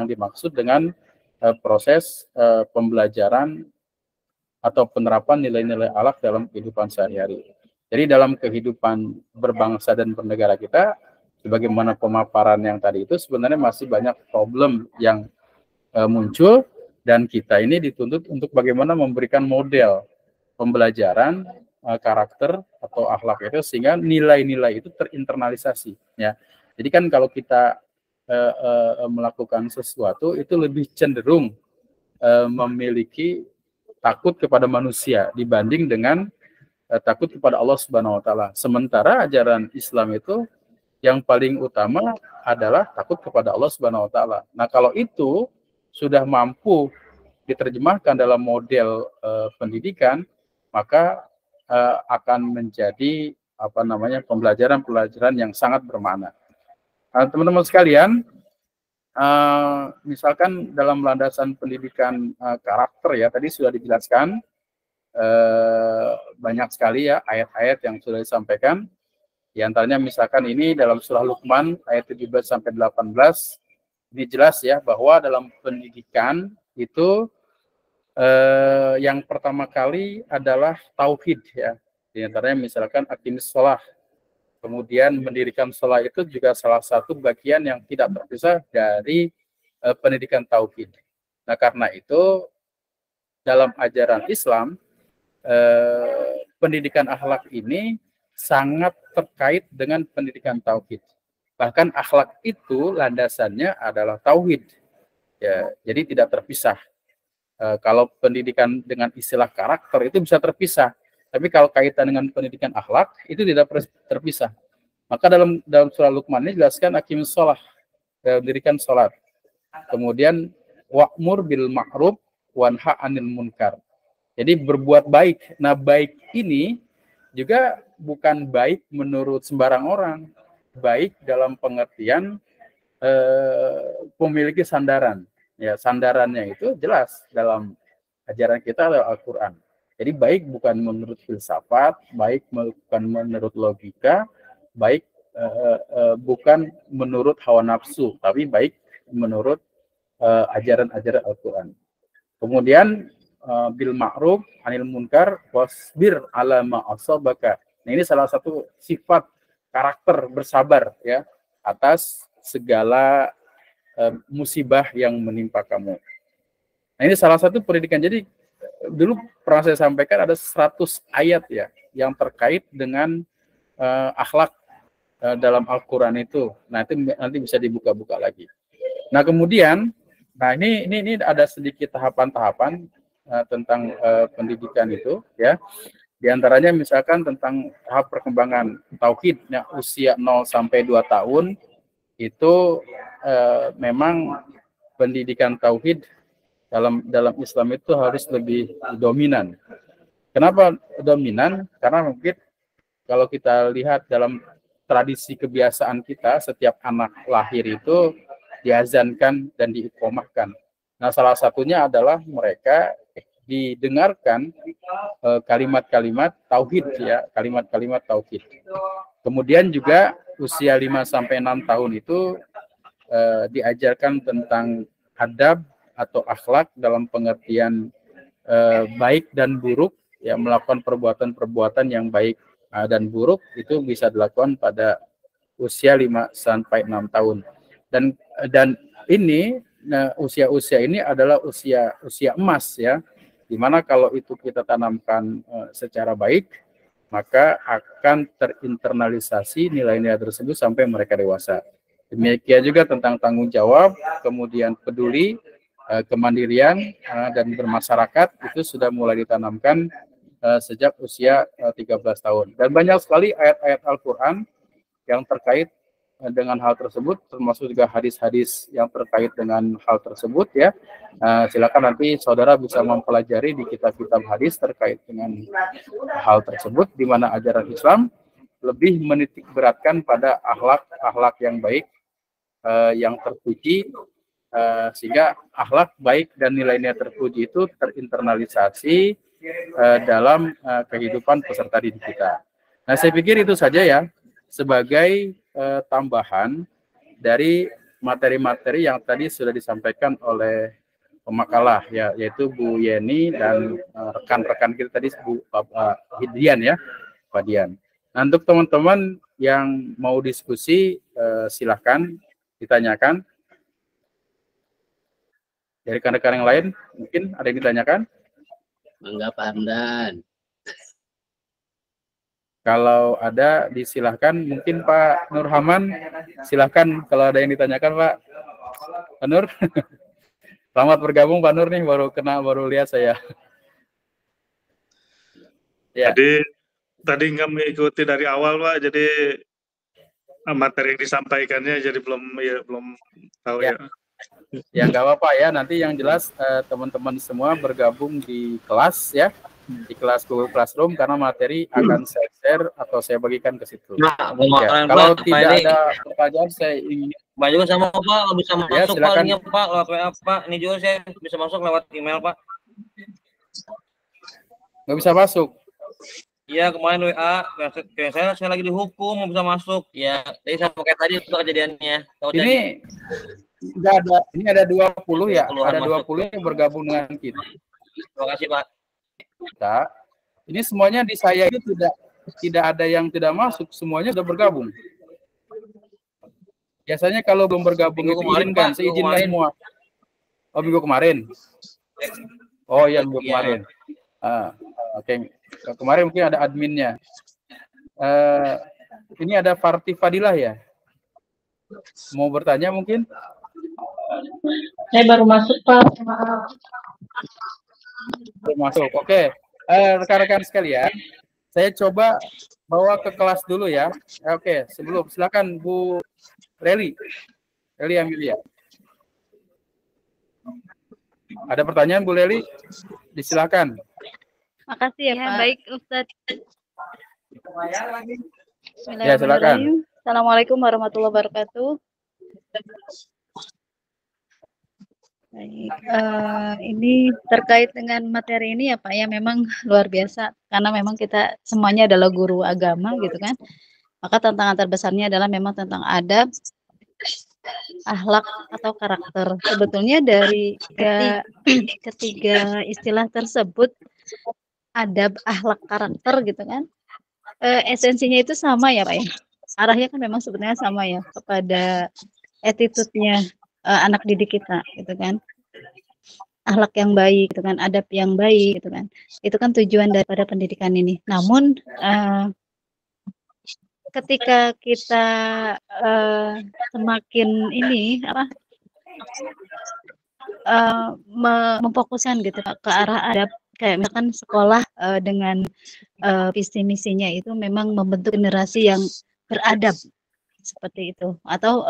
dimaksud dengan proses pembelajaran atau penerapan nilai-nilai akhlak dalam kehidupan sehari-hari. Jadi dalam kehidupan berbangsa dan bernegara kita, sebagaimana pemaparan yang tadi itu, sebenarnya masih banyak problem yang muncul, dan kita ini dituntut untuk bagaimana memberikan model pembelajaran karakter atau akhlak itu sehingga nilai-nilai itu terinternalisasi. Ya, jadi kan kalau kita melakukan sesuatu itu lebih cenderung memiliki takut kepada manusia dibanding dengan takut kepada Allah Subhanahu wa taala. Sementara ajaran Islam itu yang paling utama adalah takut kepada Allah Subhanahu wa taala. Nah, kalau itu sudah mampu diterjemahkan dalam model pendidikan, maka akan menjadi pembelajaran yang sangat bermakna. Teman-teman sekalian, misalkan dalam landasan pendidikan karakter ya, tadi sudah dijelaskan banyak sekali ya ayat-ayat yang sudah disampaikan. Di antaranya misalkan ini dalam surah Luqman ayat 17 sampai 18 ini jelas ya bahwa dalam pendidikan itu yang pertama kali adalah tauhid ya. Di antaranya misalkan aqimis shalah. Kemudian mendirikan sholat itu juga salah satu bagian yang tidak terpisah dari pendidikan tauhid. Nah, karena itu dalam ajaran Islam pendidikan akhlak ini sangat terkait dengan pendidikan tauhid. Bahkan akhlak itu landasannya adalah tauhid. Ya, jadi tidak terpisah. Kalau pendidikan dengan istilah karakter itu bisa terpisah. Tapi kalau kaitan dengan pendidikan akhlak itu tidak terpisah. Maka dalam surah Luqman ini jelaskan aqimus shalah, mendirikan salat. Kemudian wa'mur bil ma'ruf wanha 'anil munkar. Jadi berbuat baik. Nah, baik ini juga bukan baik menurut sembarang orang. Baik dalam pengertian memiliki sandaran. Ya, sandarannya itu jelas dalam ajaran kita adalah Al-Qur'an. Jadi baik bukan menurut filsafat, baik bukan menurut logika, baik bukan menurut hawa nafsu, tapi baik menurut ajaran-ajaran Al-Qur'an. Kemudian bil ma'ruf 'anil munkar wasbir 'ala ma asabaka. Nah, ini salah satu sifat karakter bersabar ya atas segala musibah yang menimpa kamu. Nah, ini salah satu pendidikan. Jadi dulu pernah saya sampaikan ada 100 ayat ya yang terkait dengan akhlak dalam Al-Qur'an itu. Nah, itu nanti bisa dibuka-buka lagi. Nah, kemudian ini ada sedikit tahapan-tahapan tentang pendidikan itu ya. Di antaranya misalkan tentang tahap perkembangan tauhid ya, usia 0 sampai 2 tahun itu memang pendidikan tauhid dalam Islam itu harus lebih dominan. Kenapa dominan? Karena mungkin kalau kita lihat dalam tradisi kebiasaan kita, setiap anak lahir itu diazankan dan diiqomahkan. Nah, salah satunya adalah mereka didengarkan kalimat-kalimat tauhid ya, kalimat-kalimat tauhid. Kemudian juga usia 5 sampai 6 tahun itu diajarkan tentang adab atau akhlak dalam pengertian baik dan buruk, ya, melakukan perbuatan-perbuatan yang baik dan buruk itu bisa dilakukan pada usia 5 sampai 6 tahun. Dan ini usia-usia ini adalah usia emas ya, dimana kalau itu kita tanamkan secara baik, maka akan terinternalisasi nilai-nilai tersebut sampai mereka dewasa. Demikian juga tentang tanggung jawab, kemudian peduli, kemandirian dan bermasyarakat itu sudah mulai ditanamkan sejak usia 13 tahun. Dan banyak sekali ayat-ayat Al-Qur'an yang terkait dengan hal tersebut, termasuk juga hadis-hadis yang terkait dengan hal tersebut ya. Silakan nanti saudara bisa mempelajari di kitab-kitab hadis terkait dengan hal tersebut, di mana ajaran Islam lebih menitik beratkan pada akhlak yang baik, yang terpuji, sehingga akhlak baik dan nilai-nilai terpuji itu terinternalisasi dalam kehidupan peserta didik kita. Nah, saya pikir itu saja ya sebagai tambahan dari materi-materi yang tadi sudah disampaikan oleh pemakalah ya, yaitu Bu Yeni dan rekan-rekan kita tadi Bu Dian ya, Pak Dian. Nah, untuk teman-teman yang mau diskusi silahkan ditanyakan. Dari rekan-rekan yang lain mungkin ada yang ditanyakan? Mangga Pak Hamdan. Kalau ada disilahkan, mungkin Pak Nur Haman, silahkan kalau ada yang ditanyakan Pak. Pak Nur, selamat bergabung Pak Nur nih, baru lihat saya. Ya. Tadi nggak mengikuti dari awal Pak, jadi materi yang disampaikannya jadi belum tahu ya. Ya nggak apa-apa ya, nanti yang jelas teman-teman semua bergabung di kelas ya. Di kelas Google Classroom karena materi akan saya share atau saya bagikan ke situ. Nah, ya, kalau tidak ada pertanyaan saya ingin Pak juga sama Pak, bisa masuk ya, Pak, linknya Pak, lewat WA Pak. Ini juga saya bisa masuk lewat email Pak. Nggak bisa masuk? Iya, kemarin WA, saya lagi dihukum, mau bisa masuk. Ya, tadi saya pakai tadi itu kejadiannya. Ini nggak ada, ini ada 20 ya, ada 20 yang bergabung dengan kita. Terima kasih Pak. Ini semuanya di saya itu tidak ada yang tidak masuk, semuanya sudah bergabung. Biasanya kalau belum bergabung Minggu itu kemarin, izinkan, Pak, seizinkan semua. Oh, minggu kemarin. Oh iya, minggu Iya. kemarin. Oke. Kemarin mungkin ada adminnya. Ini ada Farti Fadilah ya? Mau bertanya mungkin? Saya baru masuk, Pak. Maaf. Belum masuk. Oke. Rekan-rekan sekalian, saya coba bawa ke kelas dulu ya. Oke, silakan Bu Leli. Leli Amelia. Ada pertanyaan Bu Leli? Disilakan. Makasih ya, Pak. Baik, Ustadz. Ya, silakan. Assalamualaikum warahmatullahi wabarakatuh. Baik, ini terkait dengan materi ini ya Pak ya, memang luar biasa karena memang kita semuanya adalah guru agama gitu kan. Maka tantangan terbesarnya adalah memang tentang adab, akhlak atau karakter. Sebetulnya dari ketiga istilah tersebut, adab, akhlak, karakter gitu kan, esensinya itu sama ya Pak ya. Arahnya kan memang sebenarnya sama ya kepada attitude-nya anak didik kita gitu kan, akhlak yang baik gitu kan, adab yang baik gitu kan, itu kan tujuan daripada pendidikan ini. Namun ketika kita semakin ini memfokuskan gitu ke arah adab, kayak misalkan sekolah dengan visi misinya itu memang membentuk generasi yang beradab seperti itu, atau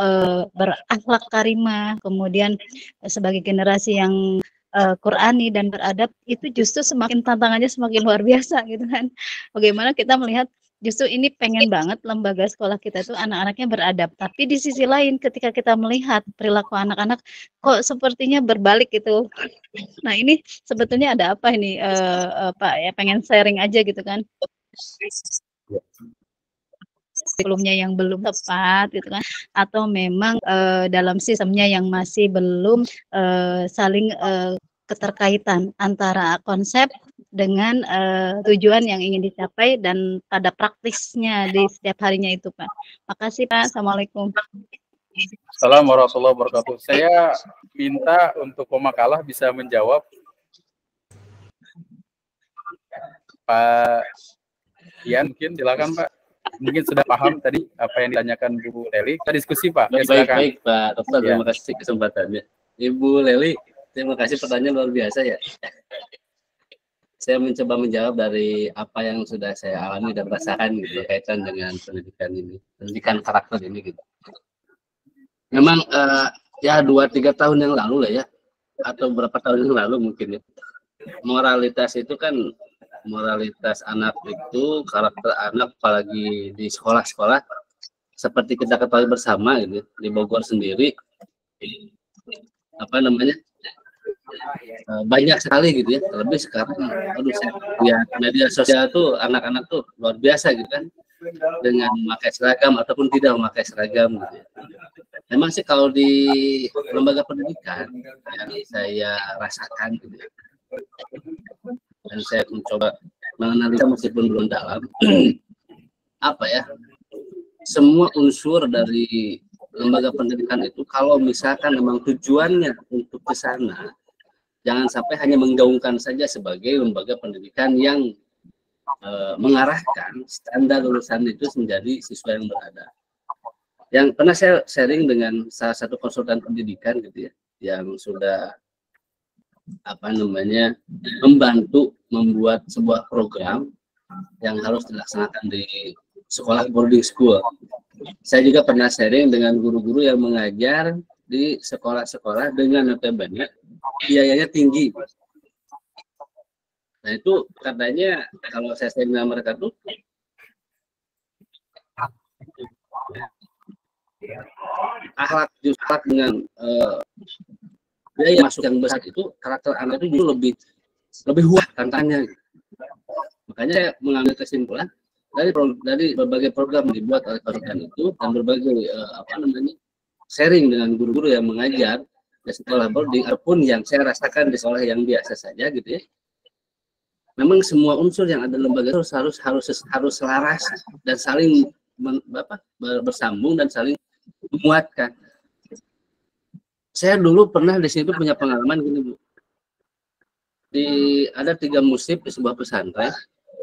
berakhlak karimah, kemudian sebagai generasi yang Qurani dan beradab, itu justru semakin tantangannya semakin luar biasa gitu kan. Bagaimana kita melihat justru ini pengen banget lembaga sekolah kita itu anak-anaknya beradab, tapi di sisi lain ketika kita melihat perilaku anak-anak kok sepertinya berbalik gitu. Nah ini sebetulnya ada apa ini Pak ya, pengen sharing aja gitu kan. Sebelumnya yang belum tepat gitu kan, atau memang dalam sistemnya yang masih belum saling keterkaitan antara konsep dengan tujuan yang ingin dicapai dan pada praktisnya di setiap harinya itu Pak. Makasih Pak. Assalamualaikum. Assalamualaikum warahmatullahi wabarakatuh. Saya minta untuk pemakalah bisa menjawab. Pak Ian mungkin silakan Pak. Mungkin sudah paham tadi apa yang ditanyakan Bu Leli. Kita diskusi Pak. Ya, Baik Pak Dokter, terima kasih kesempatannya. Ibu Leli, terima kasih, pertanyaan luar biasa ya. Saya mencoba menjawab dari apa yang sudah saya alami dan rasakan gitu, berkaitan dengan pendidikan ini, pendidikan karakter ini gitu. Memang ya 2-3 tahun yang lalu lah ya, atau berapa tahun yang lalu mungkin ya, moralitas itu kan, moralitas anak itu, karakter anak apalagi di sekolah-sekolah seperti kita ketahui bersama gitu, di Bogor sendiri apa namanya, banyak sekali gitu ya, terlebih sekarang aduh saya lihat media sosial tuh anak-anak tuh luar biasa gitu kan, dengan memakai seragam ataupun tidak memakai seragam gitu ya. Memang sih kalau di lembaga pendidikan yang saya rasakan gitu ya, dan saya mencoba menganalisa meskipun belum dalam apa ya, semua unsur dari lembaga pendidikan itu kalau misalkan memang tujuannya untuk ke sana, jangan sampai hanya menggaungkan saja sebagai lembaga pendidikan yang mengarahkan standar lulusan itu menjadi siswa yang beradab. Yang pernah saya sharing dengan salah satu konsultan pendidikan gitu ya, yang sudah apa namanya membantu membuat sebuah program yang harus dilaksanakan di sekolah boarding school. Saya juga pernah sharing dengan guru-guru yang mengajar di sekolah-sekolah dengan notabene biayanya tinggi. Nah itu katanya kalau saya sharing dengan mereka tuh akhlak justru dengan biaya masuk yang besar itu, karakter anak itu justru lebih kuat tantangannya. Makanya saya mengambil kesimpulan dari berbagai program dibuat oleh konsultan itu dan berbagai apa namanya sharing dengan guru-guru yang mengajar di sekolah boarding ataupun yang saya rasakan di sekolah yang biasa saja gitu ya. memang semua unsur yang ada lembaga itu harus selaras dan saling bersambung dan saling menguatkan. Saya dulu pernah di sini punya pengalaman gini, Bu. Ada 3 musib di sebuah pesantren,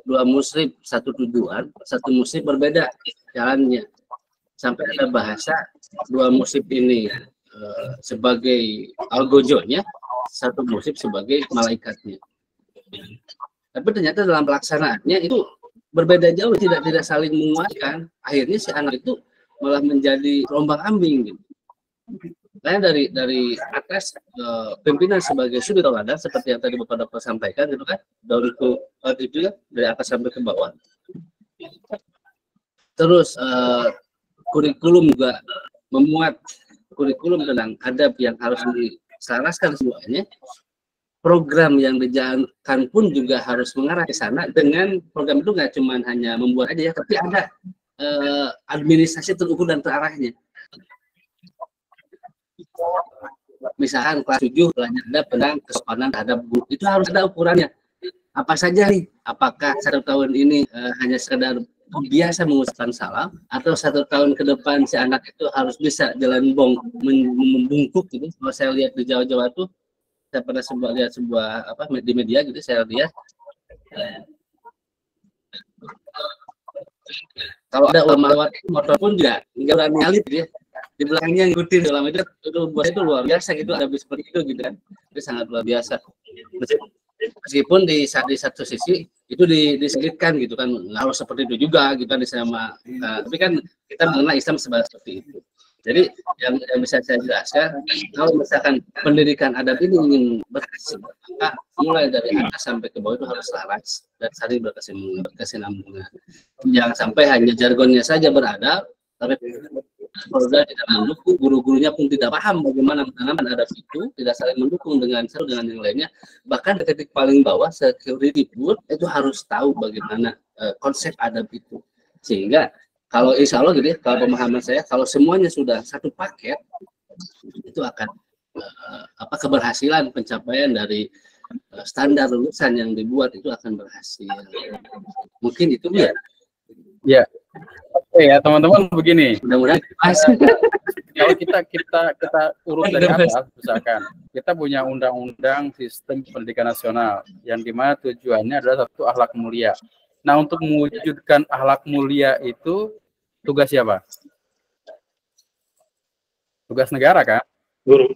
2 musib satu tujuan, 1 musib berbeda jalannya. Sampai ada bahasa 2 musib ini sebagai algojonya, 1 musib sebagai malaikatnya. Tapi ternyata dalam pelaksanaannya itu berbeda jauh, tidak saling menguatkan. Akhirnya si anak itu malah menjadi ombang-ambing gitu. Karena dari atas pimpinan sebagai suri tauladan seperti yang tadi Bapak sampaikan gitu kan, dari dari atas sampai ke bawah. Terus kurikulum juga memuat kurikulum tentang adab yang harus diselaraskan semuanya. Program yang dijalankan pun juga harus mengarah ke sana. Dengan program itu nggak cuma hanya membuat aja ya, tapi ada administrasi terukur dan terarahnya. Misalkan kelas 7 belajar adab tentang kesopanan terhadap guru, itu harus ada ukurannya. Apa saja nih? Apakah 1 tahun ini hanya sekedar biasa mengucapkan salam, atau 1 tahun ke depan si anak itu harus bisa jalan membungkuk gitu. Kalau saya lihat di Jawa-Jawa tuh, saya pernah lihat sebuah di media gitu, saya lihat kalau ada ulama lewat motor pun juga nggak berani alit dia, di belakangnya ngikutin dalam itu buat itu luar biasa gitu, ada seperti itu gitu kan, itu sangat luar biasa. Meskipun di satu sisi itu diselitkan gitu kan, nggak harus seperti itu juga gitu kan, tapi kan kita mengenal Islam seperti itu. Jadi yang bisa saya jelaskan, kalau misalkan pendidikan adab ini ingin berhasil, maka mulai dari atas sampai ke bawah itu harus selaras dan saling berkesinambungan. Jangan sampai hanya jargonnya saja beradab, tapi keluarga tidak mendukung, guru-gurunya pun tidak paham bagaimana menanamkan adab itu, tidak saling mendukung dengan satu dengan yang lainnya. Bahkan di titik paling bawah, security pun itu harus tahu bagaimana konsep adab itu. Sehingga kalau insya Allah gitu ya, kalau pemahaman saya, kalau semuanya sudah satu paket, itu akan keberhasilan pencapaian dari standar lulusan yang dibuat itu akan berhasil. Mungkin itu ya. Ya, oke ya teman-teman, begini. Mudah-mudahan kalau kita urut dari atas, misalkan kita punya undang-undang sistem pendidikan nasional yang dimana tujuannya adalah satu akhlak mulia. Nah, untuk mewujudkan akhlak mulia itu tugas siapa? Tugas negara kan? Guru.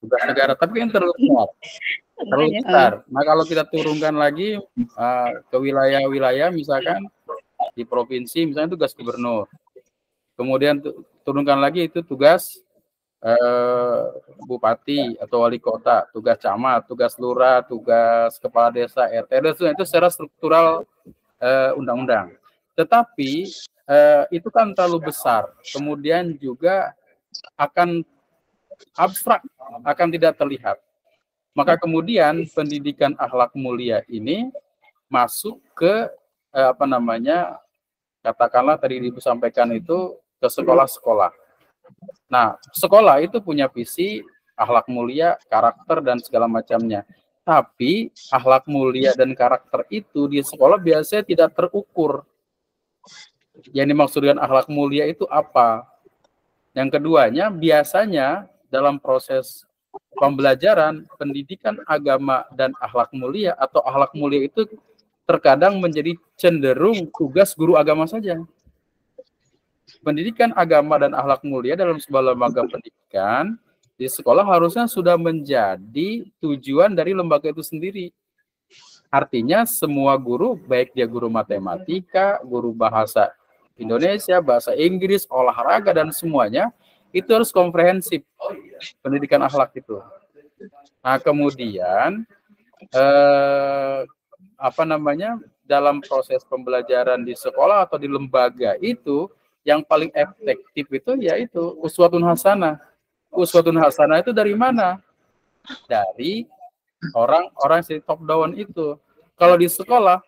Tugas negara, tapi kan terlalu besar. Nah, kalau kita turunkan lagi ke wilayah-wilayah, misalkan di provinsi, misalnya tugas gubernur. Kemudian turunkan lagi itu tugas bupati atau wali kota, tugas camat, tugas lurah, tugas kepala desa, RT, itu secara struktural undang-undang. Tetapi itu kan terlalu besar, kemudian juga akan abstrak, akan tidak terlihat. Maka kemudian pendidikan akhlak mulia ini masuk ke katakanlah tadi Ibu sampaikan itu ke sekolah-sekolah. Nah, sekolah itu punya visi akhlak mulia, karakter dan segala macamnya. Tapi akhlak mulia dan karakter itu di sekolah biasanya tidak terukur. Yang dimaksudkan akhlak mulia itu apa? Yang keduanya, biasanya dalam proses pembelajaran pendidikan agama dan akhlak mulia atau akhlak mulia itu terkadang menjadi cenderung tugas guru agama saja. Pendidikan agama dan akhlak mulia dalam sebuah lembaga pendidikan di sekolah harusnya sudah menjadi tujuan dari lembaga itu sendiri. Artinya semua guru, baik dia guru matematika, guru bahasa Indonesia, bahasa Inggris, olahraga dan semuanya itu harus komprehensif pendidikan akhlak itu. Nah, kemudian dalam proses pembelajaran di sekolah atau di lembaga itu yang paling efektif itu yaitu uswatun hasanah. Uswatun hasanah itu dari mana? Dari orang-orang si top down itu. Kalau di sekolah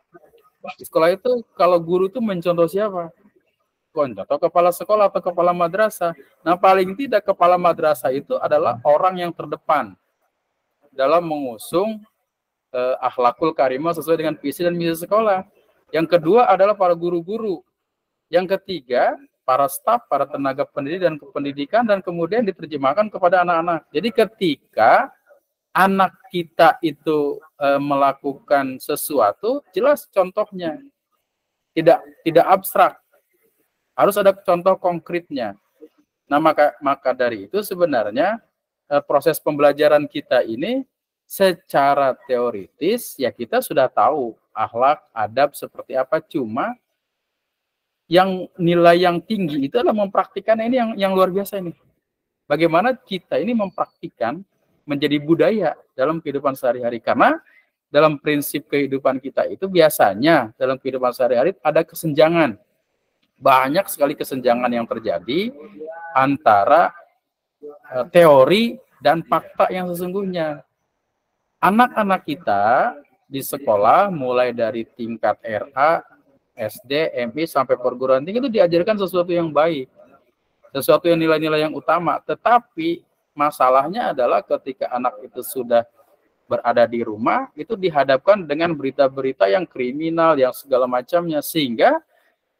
itu kalau guru itu mencontoh siapa? Contoh kepala sekolah atau kepala madrasah. Nah, paling tidak kepala madrasah itu adalah orang yang terdepan dalam mengusung akhlakul karimah sesuai dengan visi dan misi sekolah. Yang kedua adalah para guru-guru. Yang ketiga, para staf, para tenaga pendidik dan kependidikan, dan kemudian diterjemahkan kepada anak-anak. Jadi ketika anak kita itu melakukan sesuatu, jelas contohnya. Tidak abstrak. Harus ada contoh konkretnya. Nah, maka dari itu sebenarnya proses pembelajaran kita ini secara teoritis ya kita sudah tahu akhlak, adab seperti apa, cuma yang nilai yang tinggi itu adalah mempraktikkan ini yang luar biasa ini. Bagaimana kita ini mempraktikkan menjadi budaya dalam kehidupan sehari-hari, karena dalam prinsip kehidupan kita itu biasanya dalam kehidupan sehari-hari ada kesenjangan. Banyak sekali kesenjangan yang terjadi antara teori dan fakta yang sesungguhnya. Anak-anak kita di sekolah mulai dari tingkat RA, SD, MI sampai perguruan tinggi itu diajarkan sesuatu yang baik. Sesuatu yang nilai-nilai yang utama. Tetapi masalahnya adalah ketika anak itu sudah berada di rumah, itu dihadapkan dengan berita-berita yang kriminal, yang segala macamnya, sehingga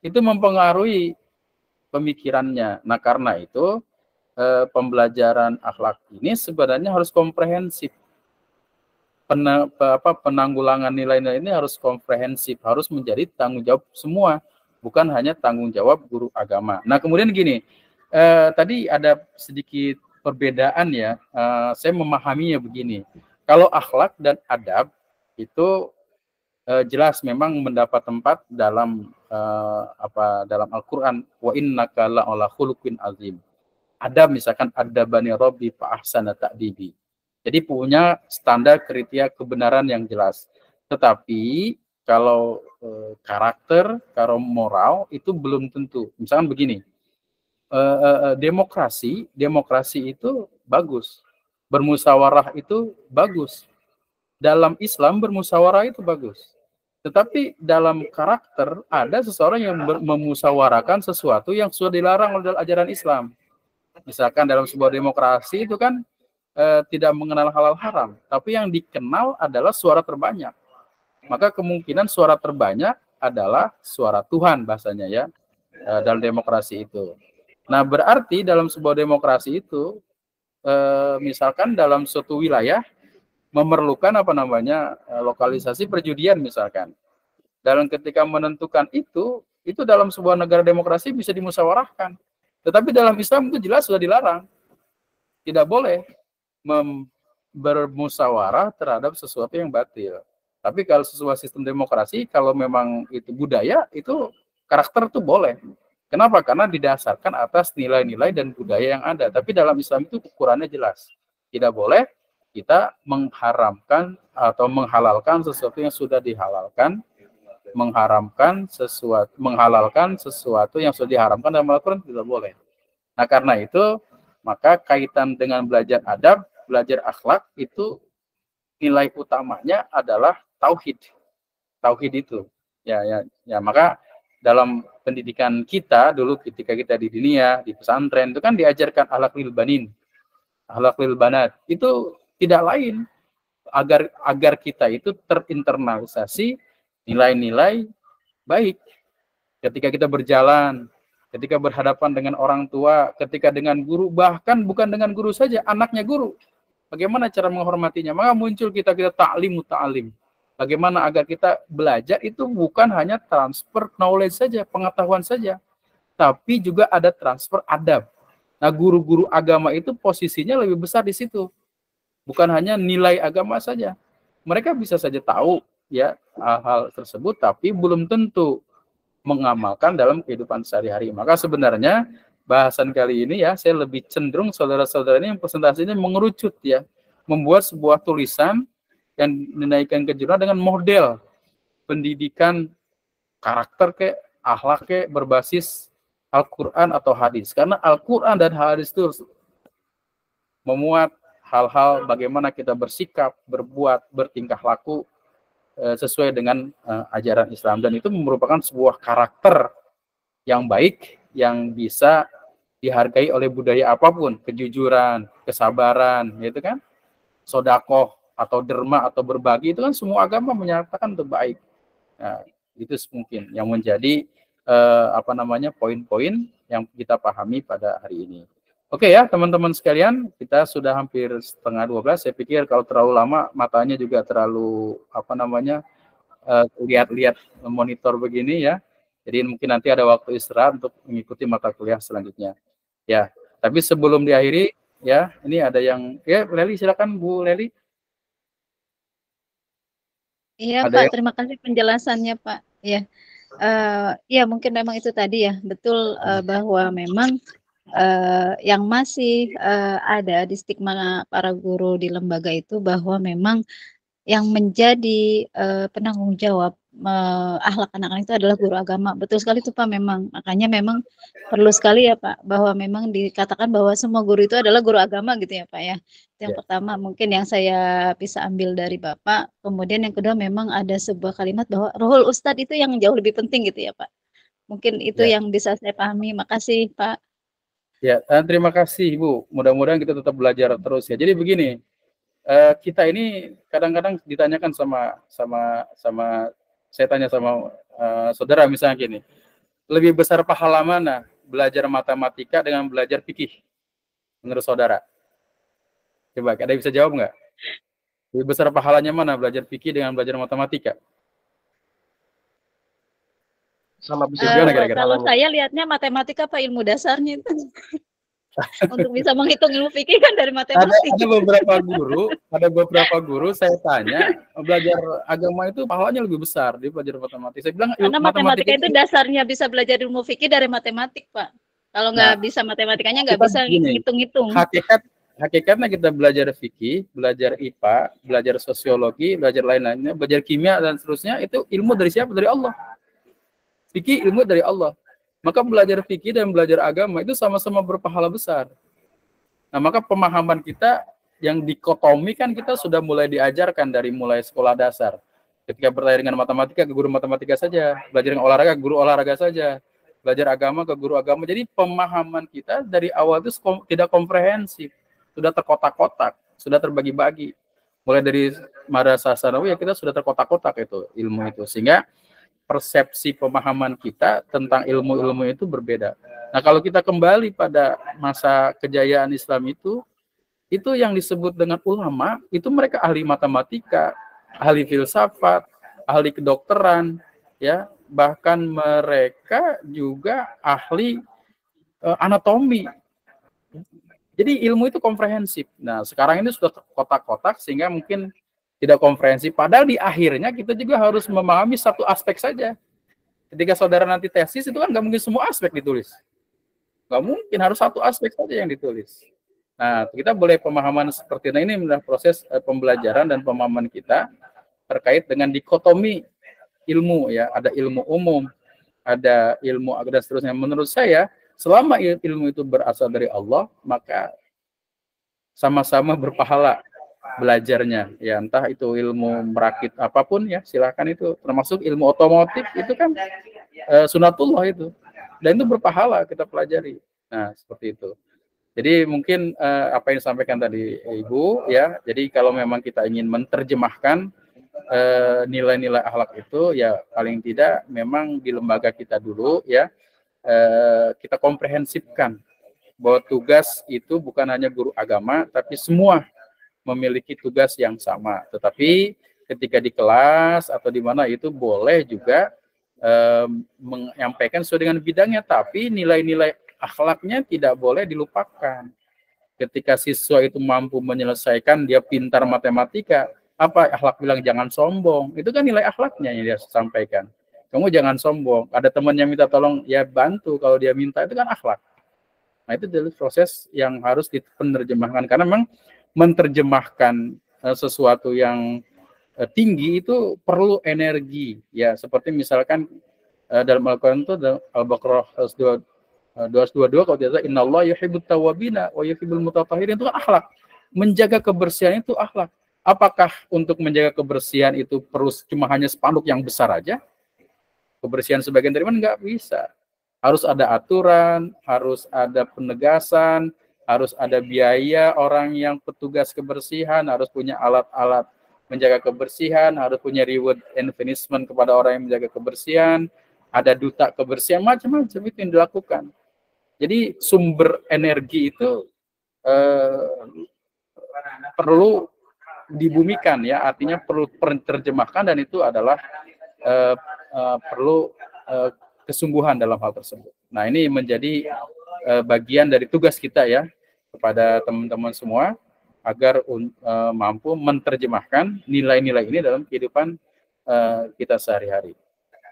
itu mempengaruhi pemikirannya. Nah, karena itu pembelajaran akhlak ini sebenarnya harus komprehensif. Penanggulangan nilai-nilai ini harus komprehensif, harus menjadi tanggung jawab semua, bukan hanya tanggung jawab guru agama. Nah, kemudian gini, tadi ada sedikit perbedaan ya, saya memahaminya begini. Kalau akhlak dan adab itu jelas memang mendapat tempat dalam dalam Al-Qur'an, wa innaka la'ala khuluqin azim. Adab misalkan adabani rabbi fa ahsana ta'dibi. Jadi punya standar kriteria kebenaran yang jelas. Tetapi kalau karakter, kalau moral itu belum tentu. Misalkan begini, demokrasi itu bagus. Bermusyawarah itu bagus. Dalam Islam bermusyawarah itu bagus. Tetapi dalam karakter ada seseorang yang memusyawarahkan sesuatu yang sudah dilarang oleh ajaran Islam. Misalkan dalam sebuah demokrasi itu kan tidak mengenal halal haram, tapi yang dikenal adalah suara terbanyak. Maka kemungkinan suara terbanyak adalah suara Tuhan bahasanya ya, dalam demokrasi itu. Nah, berarti dalam sebuah demokrasi itu misalkan dalam suatu wilayah memerlukan lokalisasi perjudian misalkan. Dalam ketika menentukan itu dalam sebuah negara demokrasi bisa dimusyawarahkan. Tetapi dalam Islam itu jelas sudah dilarang. Tidak boleh bermusyawarah terhadap sesuatu yang batil. Tapi kalau sesuai sistem demokrasi, kalau memang itu budaya, itu karakter itu boleh. Kenapa? Karena didasarkan atas nilai-nilai dan budaya yang ada. Tapi dalam Islam itu ukurannya jelas. Tidak boleh kita mengharamkan atau menghalalkan sesuatu yang sudah dihalalkan, menghalalkan sesuatu yang sudah diharamkan dalam Al-Quran, tidak boleh. Nah, karena itu, maka kaitan dengan belajar adab, belajar akhlak, itu nilai utamanya adalah tauhid. Tauhid itu. Ya, maka dalam pendidikan kita dulu ketika kita di dunia, di pesantren, itu kan diajarkan akhlak lil banin, akhlak lil banat. Itu tidak lain agar kita itu terinternalisasi nilai-nilai baik ketika kita berjalan, ketika berhadapan dengan orang tua, ketika dengan guru, bahkan bukan dengan guru saja, anaknya guru. Bagaimana cara menghormatinya? Maka muncul kita ta'lim. Bagaimana agar kita belajar itu bukan hanya transfer knowledge saja, pengetahuan saja, tapi juga ada transfer adab. Nah, guru-guru agama itu posisinya lebih besar di situ. Bukan hanya nilai agama saja. Mereka bisa saja tahu ya hal-hal tersebut, tapi belum tentu mengamalkan dalam kehidupan sehari-hari. Maka sebenarnya bahasan kali ini ya, saya lebih cenderung saudara-saudara ini yang presentasinya mengerucut ya, membuat sebuah tulisan yang dinaikkan ke jurnal dengan model pendidikan karakter akhlak berbasis Al-Quran atau hadis. Karena Al-Quran dan hadis itu memuat hal-hal bagaimana kita bersikap, berbuat, bertingkah laku sesuai dengan ajaran Islam. Dan itu merupakan sebuah karakter yang baik, yang bisa dihargai oleh budaya apapun. Kejujuran, kesabaran, gitu kan? Sodakoh, atau derma atau berbagi, itu kan semua agama menyatakan untuk baik. Nah, itu mungkin yang menjadi poin-poin yang kita pahami pada hari ini. Oke ya teman-teman sekalian, kita sudah hampir 11:30. Saya pikir kalau terlalu lama matanya juga terlalu lihat-lihat monitor begini ya. Jadi mungkin nanti ada waktu istirahat untuk mengikuti mata kuliah selanjutnya. Ya, tapi sebelum diakhiri ya, ini ada yang Leli, silakan Bu Leli. Iya Pak, terima kasih penjelasannya Pak. Ya, ya mungkin memang itu tadi ya, betul bahwa memang yang masih ada di stigma para guru di lembaga itu bahwa memang yang menjadi penanggung jawab akhlak anak-anak itu adalah guru agama. Betul sekali itu Pak, memang. Makanya memang perlu sekali ya Pak, bahwa memang dikatakan bahwa semua guru itu adalah guru agama gitu ya Pak ya. Itu yang pertama mungkin yang saya bisa ambil dari Bapak. Kemudian yang kedua memang ada sebuah kalimat bahwa rohul ustadz itu yang jauh lebih penting gitu ya Pak. Mungkin itu yang bisa saya pahami. Makasih Pak. Ya, terima kasih Ibu. Mudah-mudahan kita tetap belajar terus ya. Jadi begini, kita ini kadang-kadang ditanyakan sama saya tanya sama saudara misalnya gini, lebih besar pahala mana belajar matematika dengan belajar fikih menurut saudara? Coba ada yang bisa jawab nggak? Lebih besar pahalanya mana belajar fikih dengan belajar matematika? Sama bisa kalau saya lihatnya matematika apa ilmu dasarnya itu. Untuk bisa menghitung ilmu fikih kan dari matematika. Ada beberapa guru saya tanya, belajar agama itu pahalanya lebih besar di belajar matematika. Saya bilang karena matematika itu dasarnya bisa belajar ilmu fikih dari matematik, Pak. Kalau nggak bisa matematikanya nggak bisa hitung-hitung. Hakikatnya kita belajar fikih, belajar IPA, belajar sosiologi, belajar lain-lainnya, belajar kimia dan seterusnya, itu ilmu dari siapa? Dari Allah. Fikih ilmu dari Allah. Maka belajar fikih dan belajar agama itu sama-sama berpahala besar. Nah, maka pemahaman kita yang dikotomi kan kita sudah mulai diajarkan dari mulai sekolah dasar. Ketika bertanya dengan matematika, ke guru matematika saja. Belajar dengan olahraga, guru olahraga saja. Belajar agama, ke guru agama. Jadi pemahaman kita dari awal itu tidak komprehensif. Sudah terkotak-kotak, sudah terbagi-bagi. Mulai dari madrasah sanawiyah kita sudah terkotak-kotak itu ilmu itu. Sehingga persepsi pemahaman kita tentang ilmu-ilmu itu berbeda. Nah, kalau kita kembali pada masa kejayaan Islam itu yang disebut dengan ulama, itu mereka ahli matematika, ahli filsafat, ahli kedokteran, ya, bahkan mereka juga ahli anatomi. Jadi ilmu itu komprehensif. Nah, sekarang ini sudah kotak-kotak sehingga mungkin tidak komprehensif. Padahal di akhirnya kita juga harus memahami satu aspek saja. Ketika saudara nanti tesis itu kan nggak mungkin semua aspek ditulis. Nggak mungkin, harus satu aspek saja yang ditulis. Nah, kita boleh pemahaman seperti ini adalah proses pembelajaran dan pemahaman kita terkait dengan dikotomi ilmu ya. Ada ilmu umum, ada ilmu agama dan seterusnya. Menurut saya, selama ilmu itu berasal dari Allah, maka sama-sama berpahala belajarnya ya, entah itu ilmu merakit apapun ya, silakan, itu termasuk ilmu otomotif itu kan sunatullah itu, dan itu berpahala kita pelajari. Nah, seperti itu. Jadi mungkin apa yang disampaikan tadi Ibu ya, jadi kalau memang kita ingin menerjemahkan nilai-nilai akhlak itu ya, paling tidak memang di lembaga kita dulu ya, kita komprehensifkan bahwa tugas itu bukan hanya guru agama, tapi semua memiliki tugas yang sama. Tetapi ketika di kelas atau di mana itu boleh juga menyampaikan sesuai dengan bidangnya, tapi nilai-nilai akhlaknya tidak boleh dilupakan. Ketika siswa itu mampu menyelesaikan, dia pintar matematika, apa akhlak bilang jangan sombong, itu kan nilai akhlaknya yang dia sampaikan. Kamu jangan sombong. Ada teman yang minta tolong, ya bantu. Kalau dia minta, itu kan akhlak. Nah, itu adalah proses yang harus dipenerjemahkan, karena memang menerjemahkan sesuatu yang tinggi itu perlu energi ya, seperti misalkan dalam Al-Qur'an itu Al-Baqarah 222 kalau tidak salah, innallaha yuhibbut tawwabina wa yuhibbul mutatahhirin, itu kan akhlak. Menjaga kebersihan itu akhlak. Apakah untuk menjaga kebersihan itu perlu cuma hanya spanduk yang besar aja? Kebersihan sebagian dari mana? Nggak bisa. Harus ada aturan, harus ada penegasan, harus ada biaya orang yang petugas kebersihan, harus punya alat-alat menjaga kebersihan, harus punya reward and punishment kepada orang yang menjaga kebersihan, ada duta kebersihan, macam-macam itu yang dilakukan. Jadi sumber energi itu perlu dibumikan ya, artinya perlu terjemahkan, dan itu adalah perlu kesungguhan dalam hal tersebut. Nah, ini menjadi bagian dari tugas kita ya kepada teman-teman semua agar mampu menerjemahkan nilai-nilai ini dalam kehidupan kita sehari-hari.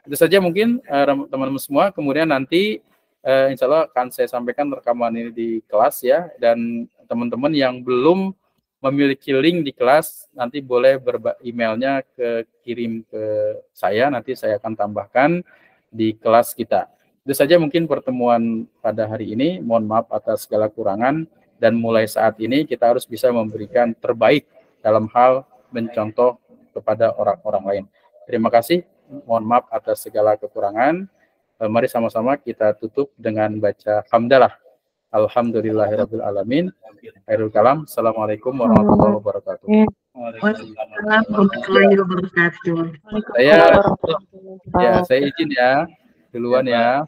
Itu saja mungkin teman-teman semua. Kemudian nanti insya Allah akan saya sampaikan rekaman ini di kelas ya, dan teman-teman yang belum memiliki link di kelas nanti boleh emailnya kirim ke saya, nanti saya akan tambahkan di kelas kita. Itu saja mungkin pertemuan pada hari ini. Mohon maaf atas segala kurangan, dan mulai saat ini kita harus bisa memberikan terbaik dalam hal mencontoh kepada orang-orang lain. Terima kasih. Mohon maaf atas segala kekurangan. Mari sama-sama kita tutup dengan baca hamdalah. Alhamdulillahirabbil alamin. Khairul kalam. Assalamualaikum warahmatullahi wabarakatuh. Waalaikumsalam warahmatullahi wabarakatuh. Saya izin ya duluan ya.